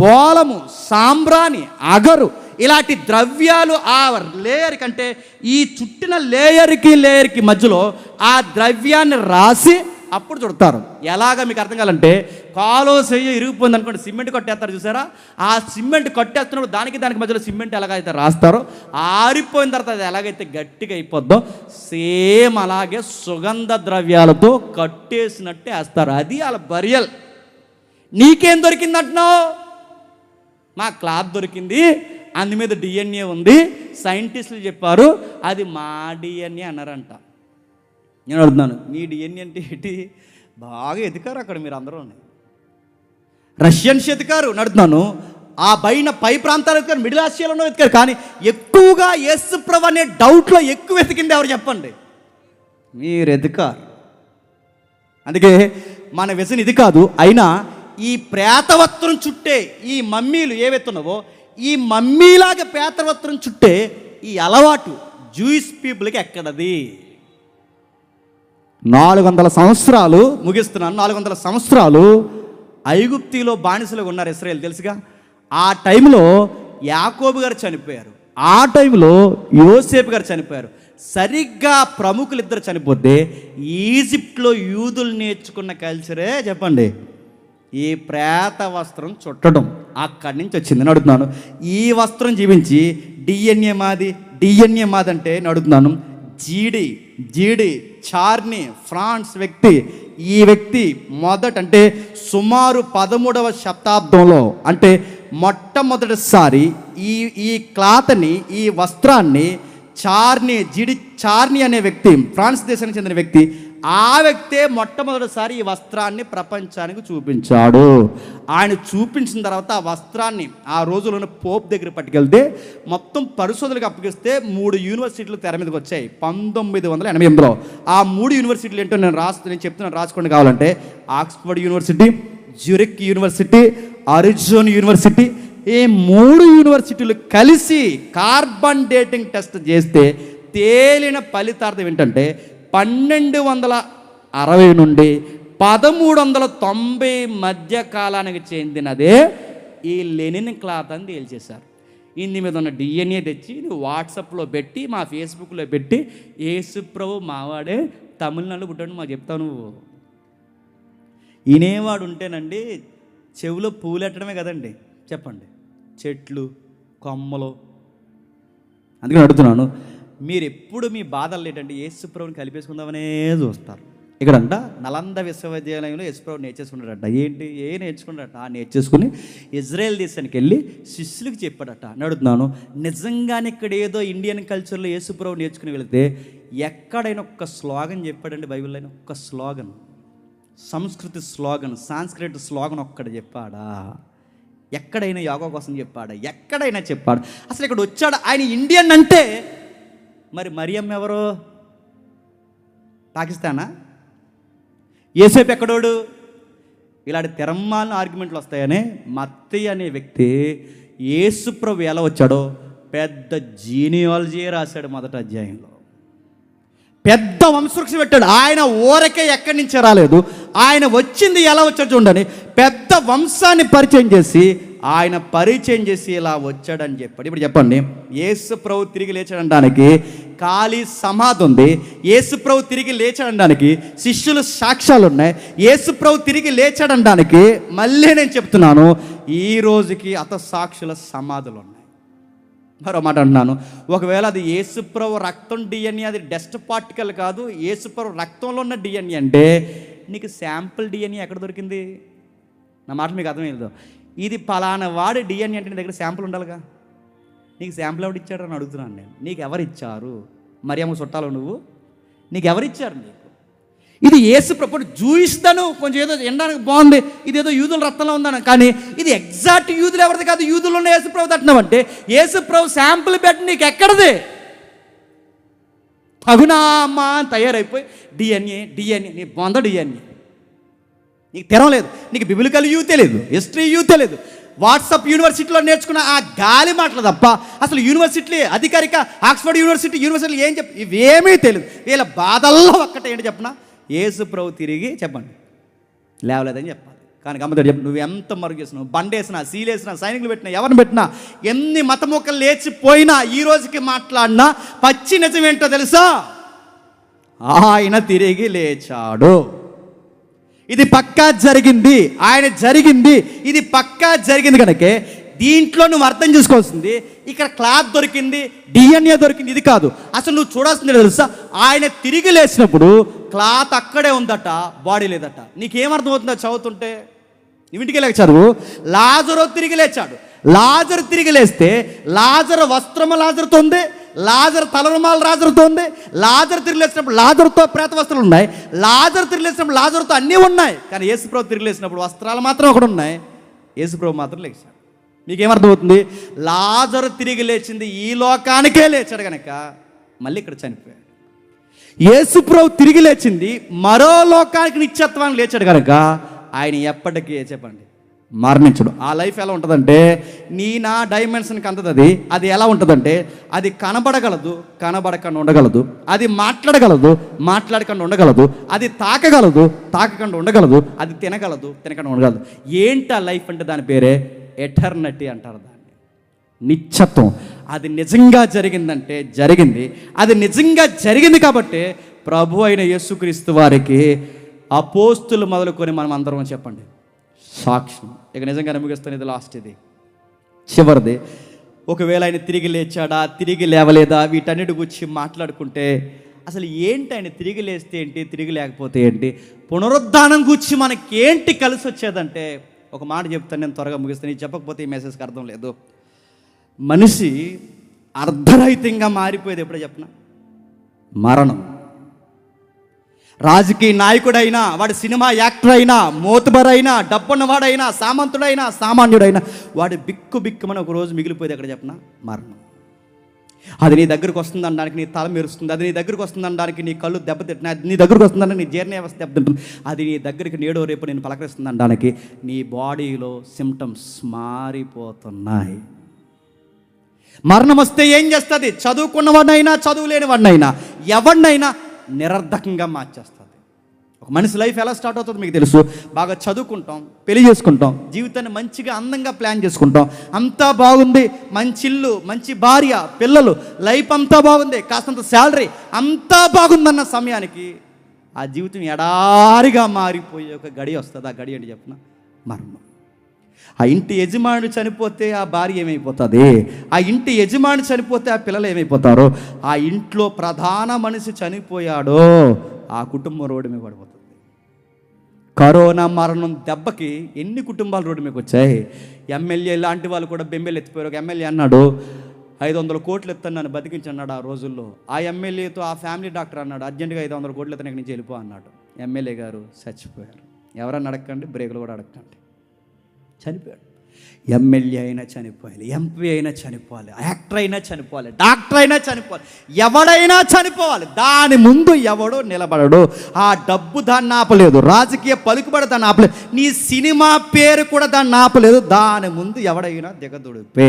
బోలము, సాంబ్రాణి, అగరు ఇలాంటి ద్రవ్యాలు ఆ లేయర్ కంటే ఈ చుట్టిన లేయర్కి మధ్యలో ఆ ద్రవ్యాన్ని రాసి అప్పుడు చుడతారు. ఎలాగ మీకు అర్థం కావాలంటే కాలో చెయ్యి ఇరిగిపోయింది అనుకోండి, సిమెంట్ కొట్టేస్తారు చూసారా? ఆ సిమెంట్ కొట్టేస్తున్నప్పుడు దానికి మధ్యలో సిమెంట్ ఎలాగైతే రాస్తారో ఆరిపోయిన తర్వాత అది ఎలాగైతే గట్టిగా అయిపోద్దో సేమ్ అలాగే సుగంధ ద్రవ్యాలతో కట్టేసినట్టే వేస్తారు. అది అలా బరియల్. నీకేం దొరికింది అంటున్నావు? మా క్లాత్ దొరికింది, అందు మీద డిఎన్ఏ ఉంది, సైంటిస్టులు చెప్పారు, అది మా డిఎన్ఏ అన్నారంట. నేను అడుగుతున్నాను, మీ డిఎన్ఏ అంటే ఏంటి? బాగా ఎతికారు అక్కడ మీరు అందరూ. రష్యన్స్ ఎతికారు నడుతున్నాను, ఆ పై ప్రాంతాలు ఎతికారు, మిడిల్ ఆసియాలో ఎతికారు. కానీ ఎక్కువగా యేసు ప్రభు అనే డౌట్లో ఎక్కువ ఎతికింది ఎవరు చెప్పండి? మీరు ఎతికారు. అందుకే మన వ్యసనం ఇది కాదు. అయినా ఈ ప్రేతవస్త్రం చుట్టే ఈ మమ్మీలు ఏవైతున్నావో ఈ మమ్మీలాగా ప్రేతవస్త్రం చుట్టే ఈ అలవాటు జూయిష్ పీపుల్కి ఎక్కడది? 400 సంవత్సరాలు ముగిస్తున్నాను. 400 సంవత్సరాలు ఐగుప్తిలో బానిసలుగా ఉన్నారు ఇశ్రాయేలు, తెలుసుగా. ఆ టైంలో యాకోబు గారు చనిపోయారు, ఆ టైంలో యోసేపు గారు చనిపోయారు. సరిగ్గా ప్రముఖులు ఇద్దరు చనిపోతే ఈజిప్ట్లో యూదులు నేర్చుకున్న కల్చరే చెప్పండి ఈ ప్రేత వస్త్రం చుట్టడం. అక్కడి నుంచి వచ్చింది. నడుతున్నాను ఈ వస్త్రం జీవించి డిఎన్ఏ మాది అంటే నడుతున్నాను జీడి చార్ని ఫ్రాన్స్ వ్యక్తి. ఈ వ్యక్తి అంటే సుమారు 13వ శతాబ్దంలో అంటే మొట్టమొదటిసారి ఈ క్లాత్ని, ఈ వస్త్రాన్ని చార్ని అనే వ్యక్తి, ఫ్రాన్స్ దేశానికి చెందిన వ్యక్తి, ఆ వ్యక్తే మొట్టమొదటిసారి ఈ వస్త్రాన్ని ప్రపంచానికి చూపించాడు. ఆయన చూపించిన తర్వాత ఆ వస్త్రాన్ని ఆ రోజుల్లోనే పోప్ దగ్గర పట్టుకెళ్తే మొత్తం పరిశోధనలకు అప్పగిస్తే 3 యూనివర్సిటీలు తెర మీదకి వచ్చాయి 1988లో. ఆ 3 యూనివర్సిటీలు ఏంటో నేను చెప్తున్నాను, రాసుకోండి కావాలంటే. Oxford university, Zurich university, Arizona university. ఈ 3 యూనివర్సిటీలు కలిసి కార్బన్ డేటింగ్ టెస్ట్ చేస్తే తేలిన ఫలితార్థం ఏంటంటే 1260 నుండి 1390 మధ్య కాలానికి చెందినదే ఈ లెనిన్ క్లాత్ అని తేల్చేశారు. ఇంది మీద ఉన్న డిఎన్ఏ తెచ్చి వాట్సాప్లో పెట్టి, మా ఫేస్బుక్లో పెట్టి, యేసు ప్రభు మావాడే తమిళనాడు పుట్టాడు మాకు చెప్తావు నువ్వు. వినేవాడు ఉంటేనండి చెవిలో పూలెట్టడమే కదండి, చెప్పండి, చెట్లు కొమ్మలు. అందుకని అడుగుతున్నాను, మీరు ఎప్పుడు మీ బాధలు ఏంటంటే యేసుప్రభుని కలిపేసుకుందామనే చూస్తారు. ఇక్కడంట నలంద విశ్వవిద్యాలయంలో యేసుప్రభు నేర్చేసుకున్నాడట. ఏ నేర్చుకున్నాడట? నేర్చేసుకుని ఇజ్రాయెల్ దేశానికి వెళ్ళి శిష్యులకు చెప్పాడట. అడుగుతున్నాను, నిజంగానే ఇక్కడ ఏదో ఇండియన్ కల్చర్లో యేసుప్రభు నేర్చుకుని వెళితే ఎక్కడైనా ఒక్క స్లోగన్ చెప్పాడండి బైబిల్లో? ఒక్క స్లోగన్, సంస్కృతి స్లోగన్, సాంస్క్రిట్ స్లోగన్ ఒక్కడ చెప్పాడా? ఎక్కడైనా యోగా కోసం చెప్పాడా? ఎక్కడైనా చెప్పాడు? అసలు ఇక్కడ వచ్చాడు ఆయన ఇండియన్ అంటే. మరి మరియమ్మ ఎవరు? పాకిస్తానా? యేసేపు ఎక్కడోడు? ఇలాంటి తెరమ్మాలిన ఆర్గ్యుమెంట్లు వస్తాయనే మత్తయి అనే వ్యక్తి యేసుప్రభు ఎలా వచ్చాడో పెద్ద జీనియాలజీ రాశాడు మొదటి అధ్యాయంలో. పెద్ద వంశవృక్షం పెట్టాడు. ఆయన ఊరకే ఎక్కడి నుంచే రాలేదు, ఆయన వచ్చింది ఎలా వచ్చాడు చూడండి. పెద్ద వంశాన్ని పరిచయం చేసి ఆయన పరిచయం చేసి ఇలా వచ్చాడని చెప్పాడు. ఇప్పుడు చెప్పండి, యేసుప్రభు తిరిగి లేచాడనడానికి ఖాళీ సమాధి ఉంది, యేసుప్రభు తిరిగి లేచాడనడానికి శిష్యులు సాక్ష్యాలు ఉన్నాయి, యేసుప్రభు తిరిగి లేచాడనడానికి మళ్ళీ నేను చెప్తున్నాను ఈ రోజుకి సాక్షుల సమాధులు ఉన్నాయి. మరో మాట అంటున్నాను, ఒకవేళ అది యేసుప్రభు రక్తం డిఎన్ఏ, అది డస్ట్ పార్టికల్ కాదు, యేసుప్రభు రక్తంలో ఉన్న డిఎన్ఏ అంటే నీకు శాంపుల్ డిఎన్ఏ ఎక్కడ దొరికింది? నా మాట మీకు అర్థమయ్యేదో, ఇది పలానా వాడి డిఎన్ఏ అంటే నీ దగ్గర శాంపుల్ ఉండాలిగా. నీకు శాంపుల్ ఎవరు ఇచ్చాడు అని అడుగుతున్నాను నేను. నీకు ఎవరు ఇచ్చారు? మరియమ్మ చుట్టాలు నువ్వు? నీకు ఎవరు ఇచ్చారు? నీకు ఇది యేసుప్రభు జూయిస్తాను, కొంచెం ఏదో ఎండడానికి బాగుంది, ఇదేదో యూదుల రక్తంలో ఉందని, కానీ ఇది ఎగ్జాక్ట్ యూదులు ఎవరిది కాదు, యూదులు ఉన్న యేసుప్రభు తట్టినావంటే యేసుప్రభు శాంపుల్ పెట్టి నీకు ఎక్కడది? అగునా అమ్మా తయారైపోయి డిఎన్ఏ నీ బొంద డిఎన్ఏ. నీకు తెరవలేదు, నీకు బిబిలికల్ యూ తెలియదు, హిస్టరీ యూ తెలియదు, వాట్సాప్ యూనివర్సిటీలో నేర్చుకున్న ఆ గాలి మాటలు తప్ప అసలు యూనివర్సిటీ అధికారిక ఆక్స్ఫర్డ్ యూనివర్సిటీలు ఏం ఇవేమీ తెలియదు. వీళ్ళ బాధల్లో ఒక్కటే ఏంటి చెప్పనా, యేసుప్రభు తిరిగి చెప్పండి లేవలేదని చెప్పాలి. కానీ గమ్మతాడు చెప్పు, నువ్వు ఎంత మరుగు చేసినావు, బండేసినా, సీలేసినా, సైనికులు పెట్టినా, ఎవరిని పెట్టినా, ఎన్ని మతమొక్కలు లేచిపోయినా, ఈ రోజుకి మాట్లాడినా పచ్చి నిజం ఏంటో తెలుసా? ఆయన తిరిగి లేచాడు. ఇది పక్కా జరిగింది, ఆయన జరిగింది, ఇది పక్కా జరిగింది. కనుకే దీంట్లో నువ్వు అర్థం చేసుకోవాల్సింది, ఇక్కడ క్లాత్ దొరికింది, డిఎన్ఏ దొరికింది, ఇది కాదు. అసలు నువ్వు చూడాల్సింది తెలుసా, ఆయన తిరిగి లేచినప్పుడు క్లాత్ అక్కడే ఉందట, బాడీ లేదట. నీకేమర్థమవుతుందో చదువుతుంటే? ఇంటికి వెళ్ళక చదువు. లాజరు తిరిగి లేచాడు. లాజరు తిరిగి లేస్తే లాజరు వస్త్రము లాజరుతో ఉంది, లాజరు తలరుమాలు లాజరుతో ఉంది. లాజరు తిరిగి లేచినప్పుడు లాజరుతో ప్రేత వస్త్రాలు ఉన్నాయి, లాజరు తిరిగి లేచినప్పుడు లాజరుతో అన్నీ ఉన్నాయి. కానీ యేసుప్రభు తిరిగి లేచినప్పుడు వస్త్రాలు మాత్రం ఒకటి ఉన్నాయి, యేసుప్రభు మాత్రం లేచాడు. మీకేమర్థమవుతుంది? లాజరు తిరిగి లేచింది ఈ లోకానికే లేచాడు కనుక మళ్ళీ ఇక్కడ చనిపోయాడు. యేసుప్రభు తిరిగి లేచింది మరో లోకానికి నిత్యత్వాన్ని లేచాడు కనుక ఆయన ఎప్పటికీ చెప్పండి మరణించడు. ఆ లైఫ్ ఎలా ఉంటుందంటే నా డైమెన్షన్కి అంతది. అది ఎలా ఉంటుందంటే అది కనబడగలదు, కనబడకుండా ఉండగలదు, అది మాట్లాడగలదు, మాట్లాడకుండా ఉండగలదు, అది తాకగలదు, తాకకుండా ఉండగలదు, అది తినగలదు, తినకుండా ఉండగలదు. ఏంటి ఆ లైఫ్ అంటే దాని పేరే ఎటర్నిటీ అంటారు దాన్ని, నిత్యత్వం. అది నిజంగా జరిగిందంటే జరిగింది, అది నిజంగా జరిగింది కాబట్టి ప్రభు అయిన యేసుక్రీస్తు వారికి అపోస్తులు మొదలుకొని మనం అందరం చెప్పండి సాక్ష్యం. ఇక నిజంగానే ముగిస్తాను, ఇది లాస్ట్, ఇది చివరిది. ఒకవేళ ఆయన తిరిగి లేచాడా, తిరిగి లేవలేదా, వీటన్నిటి గురించి మాట్లాడుకుంటే అసలు ఏంటి ఆయన తిరిగి లేస్తే ఏంటి, తిరిగి లేకపోతే ఏంటి, పునరుద్ధానం గురించి మనకి ఏంటి కలిసి వచ్చేదంటే ఒక మాట చెప్తాను, నేను త్వరగా ముగిస్తాను. ఇది చెప్పకపోతే ఈ మెసేజ్కి అర్థం లేదు. మనిషి అర్ధరహితంగా మారిపోయేది ఎప్పుడో చెప్పనా? మరణం. రాజకీయ నాయకుడైనా, వాడు సినిమా యాక్టర్ అయినా, మోతుబరైనా, డబ్బున్నవాడైనా, సామంతుడైనా, సామాన్యుడైనా, వాడు బిక్కుమని ఒక రోజు మిగిలిపోయేది ఎక్కడ చెప్పనా? మరణం. అది నీ దగ్గరికి వస్తుంది అనడానికి నీ తల మెరుస్తుంది, అది నీ దగ్గరికి వస్తుంది అనడానికి నీ కళ్ళు దెబ్బతింటున్నాయి, అది నీ దగ్గరికి వస్తుందని నీ జీర్ణ వ్యవస్థ దెబ్బతింటుంది, అది నీ దగ్గరికి నేడో రేపు నేను పలకరిస్తుంది అనడానికి నీ బాడీలో సిమ్టమ్స్ మారిపోతున్నాయి. మరణం వస్తే ఏం చేస్తుంది? చదువుకున్నవాడినైనా, చదువు లేని వాడినైనా, ఎవరినైనా నిరర్ధకంగా మార్చేస్తుంది. ఒక మనిషి లైఫ్ ఎలా స్టార్ట్ అవుతుందో మీకు తెలుసు. బాగా చదువుకుంటాం, పెళ్లి చేసుకుంటాం, జీవితాన్ని మంచిగా అందంగా ప్లాన్ చేసుకుంటాం, అంతా బాగుంది, మంచి ఇల్లు, మంచి భార్య, పిల్లలు, లైఫ్ అంతా బాగుంది, కాస్తంత శాలరీ, అంతా బాగుందన్న సమయానికి ఆ జీవితం ఎడారిగా మారిపోయే ఒక గడి వస్తుంది. ఆ గడి అంటే చెప్పిన మరణం. ఆ ఇంటి యజమాని చనిపోతే ఆ భార్య ఏమైపోతుంది, ఆ ఇంటి యజమాని చనిపోతే ఆ పిల్లలు ఏమైపోతారు, ఆ ఇంట్లో ప్రధాన మనిషి చనిపోయాడో ఆ కుటుంబం రోడ్డు మీద పడిపోతుంది. కరోనా మరణం దెబ్బకి ఎన్ని కుటుంబాలు రోడ్డు మీదకి వచ్చాయి. ఎమ్మెల్యే లాంటి వాళ్ళు కూడా బెంబేలు ఎత్తిపోయారు. ఒక ఎమ్మెల్యే అన్నాడు 500 కోట్లు ఎత్తాను నన్ను బతికించి అన్నాడు ఆ రోజుల్లో. ఆ ఎమ్మెల్యేతో ఆ ఫ్యామిలీ డాక్టర్ అన్నాడు అర్జెంటుగా 500 కోట్లు ఎత్తాను ఇక్కడి నుంచి వెళ్ళిపో అన్నాడు. ఎమ్మెల్యే గారు చచ్చిపోయారు. ఎవరన్నా అడగండి, బ్రేకులు కూడా అడగండి, చనిపోయాడు. ఎమ్మెల్యే అయినా చనిపోవాలి, ఎంపీ అయినా చనిపోవాలి, యాక్టర్ అయినా చనిపోవాలి, డాక్టర్ అయినా చనిపోవాలి, ఎవడైనా చనిపోవాలి. దాని ముందు ఎవడో నిలబడడు. ఆ డబ్బు దాన్ని ఆపలేదు, రాజకీయ పలుకుబడి దాన్ని ఆపలేదు, నీ సినిమా పేరు కూడా దాన్ని ఆపలేదు. దాని ముందు ఎవడైనా దిగదుడిపే.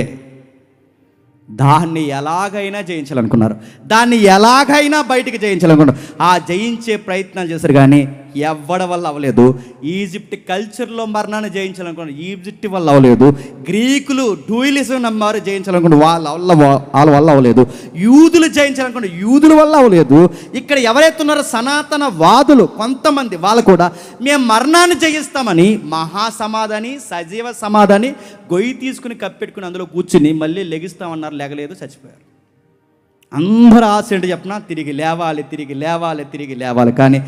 దాన్ని ఎలాగైనా జయించాలనుకున్నారు, దాన్ని ఎలాగైనా బయటికి జయించాలనుకున్నారు. ఆ జయించే ప్రయత్నాలు చేశారు కానీ ఎవడ వల్ల అవ్వలేదు. ఈజిప్ట్ కల్చర్లో మరణాన్ని జయించాలనుకున్నారు, ఈజిప్ట్ వల్ల అవ్వలేదు. గ్రీకులు డూయిలిజం నమ్మారు, జయించాలనుకున్నారు, వాళ్ళ వల్ల అవ్వలేదు. యూదులు జయించాలనుకున్నారు, యూదుల వల్ల అవ్వలేదు. ఇక్కడ ఎవరైతే ఉన్నారో సనాతన వాదులు కొంతమంది, వాళ్ళు కూడా మేము మరణాన్ని జయిస్తామని మహాసమాధిని, సజీవ సమాధిని గొయ్యి తీసుకుని కప్పెట్టుకుని అందులో కూర్చుని మళ్ళీ లెగిస్తామన్నారు, లేగలేదు, చచ్చిపోయారు. అందరూ ఆశ ఏంటి చెప్పినా తిరిగి లేవాలి, తిరిగి లేవాలి, తిరిగి లేవాలి. కానీ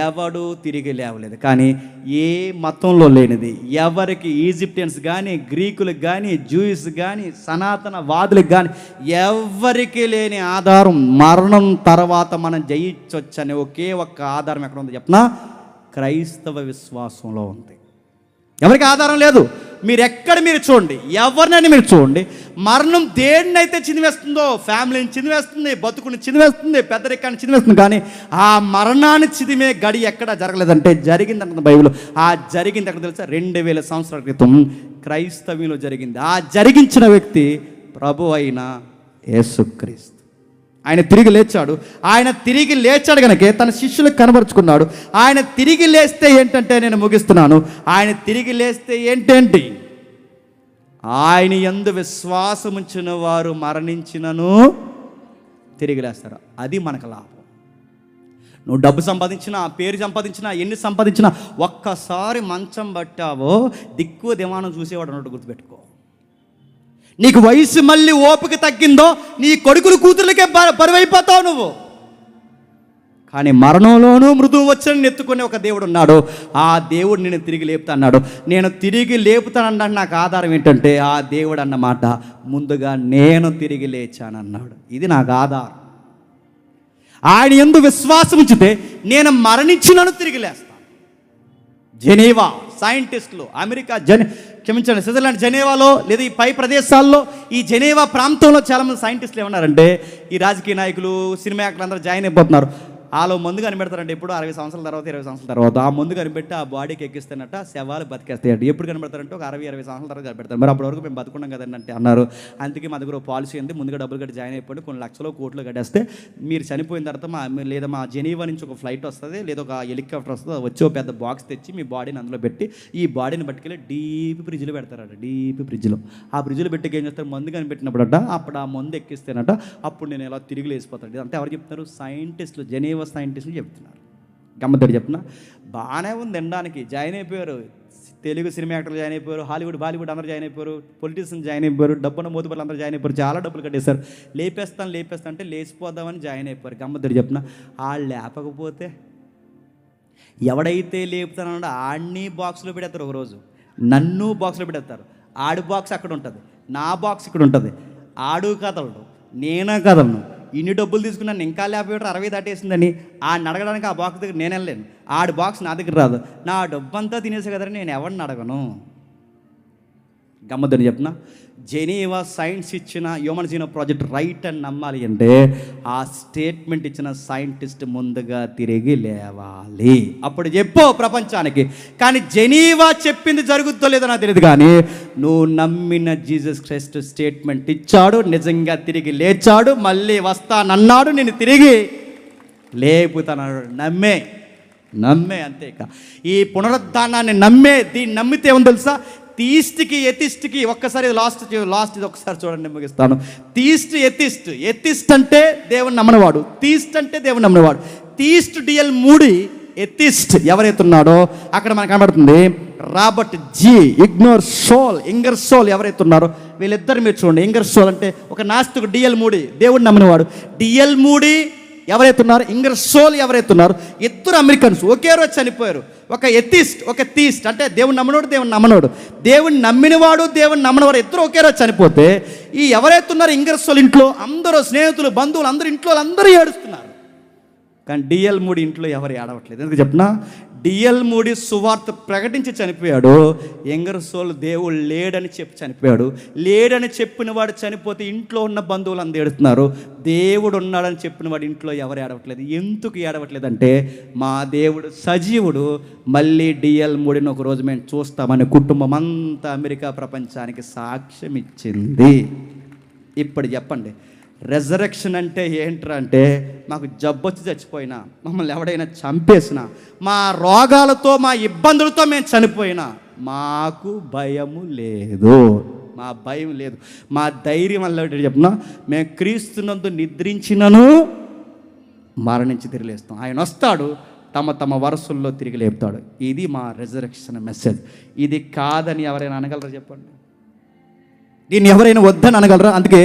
ఎవడు తిరిగి లేవలేదు. కానీ ఏ మతంలో లేనిది, ఎవరికి ఈజిప్టియన్స్ కానీ, గ్రీకులకు కానీ, జూయిస్ కానీ, సనాతన వాదులకు కానీ ఎవరికి లేని ఆధారం మరణం తర్వాత మనం జయించవచ్చు అనే ఒకే ఒక్క ఆధారం ఎక్కడ ఉంది చెప్పినా క్రైస్తవ విశ్వాసంలో ఉంది. ఎవరికి ఆధారం లేదు. మీరు చూడండి, ఎవరినైనా మీరు చూడండి, మరణం దేన్నైతే చినివేస్తుందో, ఫ్యామిలీని చినివేస్తుంది, బతుకుని చినివేస్తుంది, పెద్దరికాన్ని చినివేస్తుంది. కానీ ఆ మరణాన్ని చిదిమే గడి ఎక్కడ జరగలేదంటే జరిగిందంట బైబిల్. ఆ జరిగింది ఎక్కడ తెలుసా? 2000 సంవత్సరాల క్రితం క్రైస్తవ్యంలో జరిగింది. ఆ జరిగించిన వ్యక్తి ప్రభు అయిన యేసుక్రీస్తు. ఆయన తిరిగి లేచాడు. ఆయన తిరిగి లేచాడు కనుక తన శిష్యులకు కనబరుచుకున్నాడు. ఆయన తిరిగి లేస్తే ఏంటంటే, నేను ముగిస్తున్నాను, ఆయన తిరిగి లేస్తే ఏంటేంటి? ఆయన యందు విశ్వాసముంచిన వారు మరణించినను తిరిగి లేస్తారు. అది మనకు లాభం. నువ్వు డబ్బు సంపాదించినా, పేరు సంపాదించినా, ఎన్ని సంపాదించినా, ఒక్కసారి మంచం పట్టావో దిక్కు దిమానం చూసేవాడు అన్నట్టు గుర్తుపెట్టుకో. నీకు వయసు మళ్ళీ ఓపిక తగ్గిందో నీ కొడుకులు కూతుర్లకే బరువైపోతావు నువ్వు. కానీ మరణంలోనూ మృదువు వచ్చని ఎత్తుకునే ఒక దేవుడు ఉన్నాడు. ఆ దేవుడు నేను తిరిగి లేపుతా అన్నాడు. నేను తిరిగి లేపుతానన్నా నాకు ఆధారం ఏంటంటే ఆ దేవుడు అన్నమాట ముందుగా నేను తిరిగి లేచానన్నాడు. ఇది నాకు ఆధారం. ఆయన యందు విశ్వాసం ఉంచితే నేను మరణించినను తిరిగి లేస్తాను. జెనీవా సైంటిస్టులు, అమెరికా క్షమించండి స్విట్జర్లాండ్ జెనీవాలో లేదా ఈ పై ప్రదేశాల్లో, ఈ జెనీవా ప్రాంతంలో చాలామంది సైంటిస్టులు ఏమన్నారంటే, ఈ రాజకీయ నాయకులు, సినిమా యాక్టర్లు అందరూ జాయిన్ అయిపోతున్నారు. వాళ్ళు ముందు కనిపెడతారంటే ఎప్పుడు 60 సంవత్సరాల తర్వాత, 20 సంవత్సరాల తర్వాత ఆ ముందు కనిపెట్టి ఆ బాడీకి ఎక్కిస్తేనట శవాలు బతికేస్తాయట. ఎప్పుడు కనిపెడతారంటే ఒక 60-20 సంవత్సరాల తర్వాత కనిపెడతారు. మరి అప్పటి వరకు మేము బతుకున్నాం కదండి అంటే అన్నారు. అందుకే మా దగ్గర పాలసీ ఉంది, ముందుగా డబ్బులు కట్టి జాయిన్ అయిపోయి కొన్ని లక్షలు కోట్లు కట్టేస్తే మీరు చనిపోయిన తర్వాత లేదా మా జెనీవా నుంచి ఒక ఫ్లైట్ వస్తుంది, లేదా ఒక హెలికాప్టర్ వస్తుంది, వచ్చి ఒక పెద్ద బాక్స్ తెచ్చి మీ బాడీని అందులో పెట్టి ఈ బాడీని పట్టుకెళ్ళి డీప్ ఫ్రిడ్జ్లో పెడతారట. డీప్ ఫ్రిడ్జ్లో ఆ ఫ్రిడ్జ్లో పెట్టి ఏం చేస్తారు, మందు కనిపెట్టినప్పుడట అప్పుడు ఆ మందు ఎక్కిస్తేనట అప్పుడు నేను ఎలా తిరిగి లేసిపోతాడు. అంటే ఎవరు చెప్తున్నారు? సైంటిస్టులు, జెనీవా సైంటిస్టులు చెప్తున్నారు. గమ్మత్తడి చెప్తున్నా, బాగానే ఉంది వినడానికి. జాయిన్ అయిపోయారు, తెలుగు సినిమా యాక్టర్లు జాయిన్ అయిపోయారు, హాలీవుడ్ బాలీవుడ్ అందరూ జాయిన్ అయిపోయారు, పొలిటీషియన్స్ జాయిన్ అయిపోయారు, డబ్బున్న మోతుపల్లి అందరూ జాయిన్ అయిపోయారు, చాలా డబ్బులు కట్టేశారు. లేపేస్తా అంటే లేచిపోదామని జాయిన్ అయిపోయారు. గమ్మత్తడి చెప్తున్నా, వాళ్ళు లేపకపోతే ఎవడైతే లేపుతానో ఆడిని బాక్స్లో పెడతారు. ఒకరోజు నన్ను బాక్స్లో పెడతారు. ఆడి బాక్స్ అక్కడ ఉంటుంది, నా బాక్స్ ఇక్కడ ఉంటుంది. ఆడు కదలడు, నేనే కదలను. ఇన్ని డబ్బులు తీసుకున్నాను, ఇంకా లేకపోతే 60 దాటేసిందని ఆడిని అడగడానికి ఆ బాక్స్ దగ్గర నేను వెళ్ళలేను. ఆడి బాక్స్ నా దగ్గర రాదు. నా డబ్బు అంతా తినేసే కదని నేను ఎవరిని అడగను. గమ్మద్దని చెప్పిన జెనీవా సైన్స్ ఇచ్చిన హ్యూమన్ జీనోమ్ ప్రాజెక్ట్ రైట్ అని నమ్మాలి అంటే ఆ స్టేట్మెంట్ ఇచ్చిన సైంటిస్ట్ ముందుగా తిరిగి లేవాలి. అప్పుడు చెప్పు ప్రపంచానికి. కానీ జెనీవా చెప్పింది జరుగుతుందో లేదో నాకు తెలియదు, కానీ నువ్వు నమ్మిన జీసస్ క్రైస్ట్ స్టేట్మెంట్ ఇచ్చాడు, నిజంగా తిరిగి లేచాడు, మళ్ళీ వస్తానన్నాడు, నేను తిరిగి లేపుతానన్నాడు. నమ్మే అంతే. ఈ పునరుద్ధానాన్ని దీన్ని నమ్మితే ఏమో తెలుసా, థీస్ట్కి ఎథిస్ట్కి ఒక్కసారి లాస్ట్ ఇది ఒక్కసారి చూడండి, ముగిస్తాను. థీస్ట్ ఎథిస్ట్ అంటే దేవుని నమ్మనవాడు, థీస్ట్ అంటే దేవుని నమ్మనవాడు. థీస్ట్ డిఎల్ మూడి ఎథిస్ట్ ఎవరైతే ఉన్నాడో అక్కడ మనకు కనబడుతుంది రాబర్ట్ జి ఇంగర్ సోల్ ఎవరైతే ఉన్నారో వీళ్ళిద్దరు మీరు చూడండి. ఇంగర్ సోల్ అంటే ఒక నాస్తికుడు, డిఎల్ మూడి దేవుడిని నమ్మినవాడు. డిఎల్ మూడి ఎవరైతే ఉన్నారు, ఇంగర్ సోల్ ఎవరైతే ఉన్నారు, ఇద్దరు అమెరికన్స్ ఒకే రోజు చనిపోయారు. ఒక ఎథిస్ట్, ఒక థీస్ట్ అంటే దేవుని నమ్మనోడు, దేవుని నమ్మనోడు. దేవుని నమ్మినవాడు, దేవుని నమ్మనవాడు ఇద్దరు ఒకే రోజు చనిపోతే ఈ ఎవరైతే ఉన్నారు ఇంగర్ సోల్ ఇంట్లో అందరూ స్నేహితులు, బంధువులు అందరూ ఇంట్లో అందరూ ఏడుస్తున్నారు. కానీ డిఎల్ మూడి ఇంట్లో ఎవరు ఏడవట్లేదు. ఎందుకు చెప్పినా, డిఎల్ మూడి సువార్త ప్రకటించి చనిపోయాడు. ఇంగర్ సోల్ దేవుడు లేడని చెప్పి చనిపోయాడు. లేడని చెప్పిన వాడు చనిపోతే ఇంట్లో ఉన్న బంధువులు అందరూ ఏడుతున్నారు. దేవుడు ఉన్నాడని చెప్పిన వాడు ఇంట్లో ఎవరు ఏడవట్లేదు. ఎందుకు ఏడవట్లేదు అంటే, మా దేవుడు సజీవుడు, మళ్ళీ డిఎల్ మూడిని ఒకరోజు మేము చూస్తామని కుటుంబం అంతా అమెరికా ప్రపంచానికి సాక్ష్యం ఇచ్చింది. ఇప్పుడు చెప్పండి, రెజరెక్షన్ అంటే ఏంట్రా అంటే, మాకు జబ్బొచ్చి చచ్చిపోయినా, మమ్మల్ని ఎవడైనా చంపేసినా, మా రోగాలతో మా ఇబ్బందులతో మేము చనిపోయినా మాకు భయము లేదు. మా భయం లేదు. మా ధైర్యం వల్ల చెప్పినా, మేము క్రీస్తునందు నిద్రించినను మరణించి తిరిగి లేస్తాం. ఆయన వస్తాడు, తమ తమ వరుసల్లో తిరిగి లేపుతాడు. ఇది మా రెజరెక్షన్ మెసేజ్. ఇది కాదని ఎవరైనా అనగలరా చెప్పండి? దీన్ని ఎవరైనా వద్దని అనగలరా? అందుకే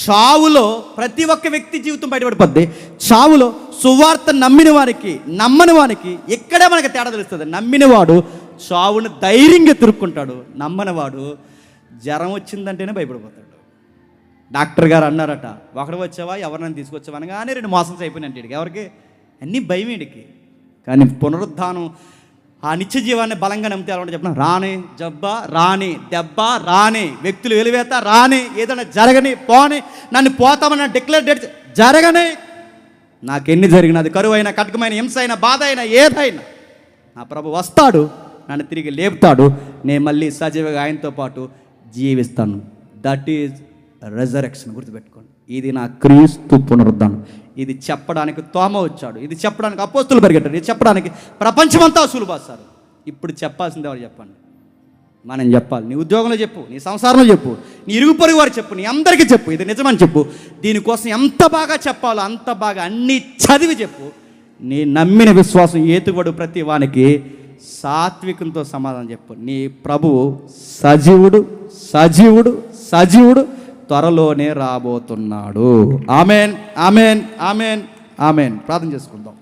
చావులో ప్రతి ఒక్క వ్యక్తి జీవితం బయటపడిపోద్ది. చావులో సువార్త నమ్మిన వారికి, నమ్మని వారికి ఇక్కడే మనకి తేడా తెలుస్తుంది. నమ్మినవాడు చావును ధైర్యంగా తిరుక్కుంటాడు. నమ్మనివాడు జ్వరం వచ్చిందంటేనే భయపడిపోతాడు. డాక్టర్ గారు అన్నారట, ఒకడు వచ్చావా, ఎవరినైనా తీసుకొచ్చావా అనగానే 2 మోషన్స్ అయిపోయినట్టు వీడికి. ఎవరికి? అన్నీ భయం వీడికి. కానీ పునరుద్ధానం, ఆ నిత్య జీవాన్ని బలంగా నమ్మితే ఎలా చెప్పిన, రాని జబ్బా, రాని దెబ్బ, రాని వ్యక్తులు వెలివేత, రాని ఏదైనా జరగని, పోని, నన్ను పోతామని డిక్లేర్ డేట్ జరగని, నాకెన్ని జరిగినది, కరువైన, కటకమైన, హింస అయినా, బాధ అయినా, ఏదైనా నా ప్రభు వస్తాడు, నన్ను తిరిగి లేపుతాడు, నేను మళ్ళీ సజీవంగా ఆయనతో పాటు జీవిస్తాను. That is resurrection. గుర్తుపెట్టుకోండి. ఇది నా క్రీస్తు పునరుద్ధానం. ఇది చెప్పడానికి తోమ వచ్చాడు, ఇది చెప్పడానికి అపోస్తులు పరిగెట్టారు, ఇది చెప్పడానికి ప్రపంచమంతా అసూలు బాస్తారు. ఇప్పుడు చెప్పాల్సింది ఎవరు చెప్పండి? మనం చెప్పాలి. నీ ఉద్యోగంలో చెప్పు, నీ సంసారంలో చెప్పు, నీ ఇరుగు పొరుగు వారు చెప్పు, నీ అందరికీ చెప్పు, ఇది నిజమని చెప్పు. దీనికోసం ఎంత బాగా చెప్పాలో అంత బాగా అన్నీ చదివి చెప్పు. నీ నమ్మిన విశ్వాసం ఏతుబడు ప్రతి వానికి సాత్వికంతో సమాధానం చెప్పు. నీ ప్రభువు సజీవుడు, సజీవుడు, సజీవుడు, త్వరలోనే రాబోతున్నాడు. Amen, amen, amen, amen. ప్రార్థన చేసుకుందాం.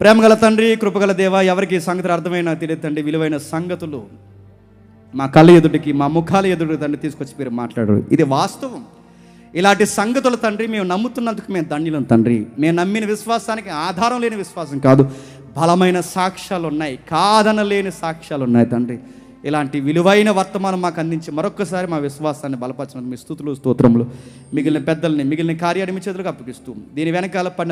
ప్రేమగల తండ్రి, కృపగల దేవ, ఎవరికి సంగతులు అర్థమైన తెలియదు తండ్రి, విలువైన సంగతులు మా కళ్ళ ఎదుటికి, మా ముఖాల ఎదుటికి తండ్రి తీసుకొచ్చి మీరు మాట్లాడారు. ఇది వాస్తవం. ఇలాంటి సంగతులు తండ్రి మేము నమ్ముతున్నందుకు మేము ధన్యులం తండ్రి. మేము నమ్మిన విశ్వాసానికి ఆధారం లేని విశ్వాసం కాదు, బలమైన సాక్ష్యాలు ఉన్నాయి, కాదనలేని సాక్ష్యాలు ఉన్నాయి తండ్రి. ఇలాంటి విలువైన వర్తమానం మాకు అందించి మరొక్కసారి మా విశ్వాసాన్ని బలపరచినందుకు మీ స్తుతులు, స్తోత్రములు. మిగిలిన పెద్దల్ని, మిగిలిన కార్యాన్ని మీ చేతులకు అప్పగిస్తూ దీని వెనకాల పడిన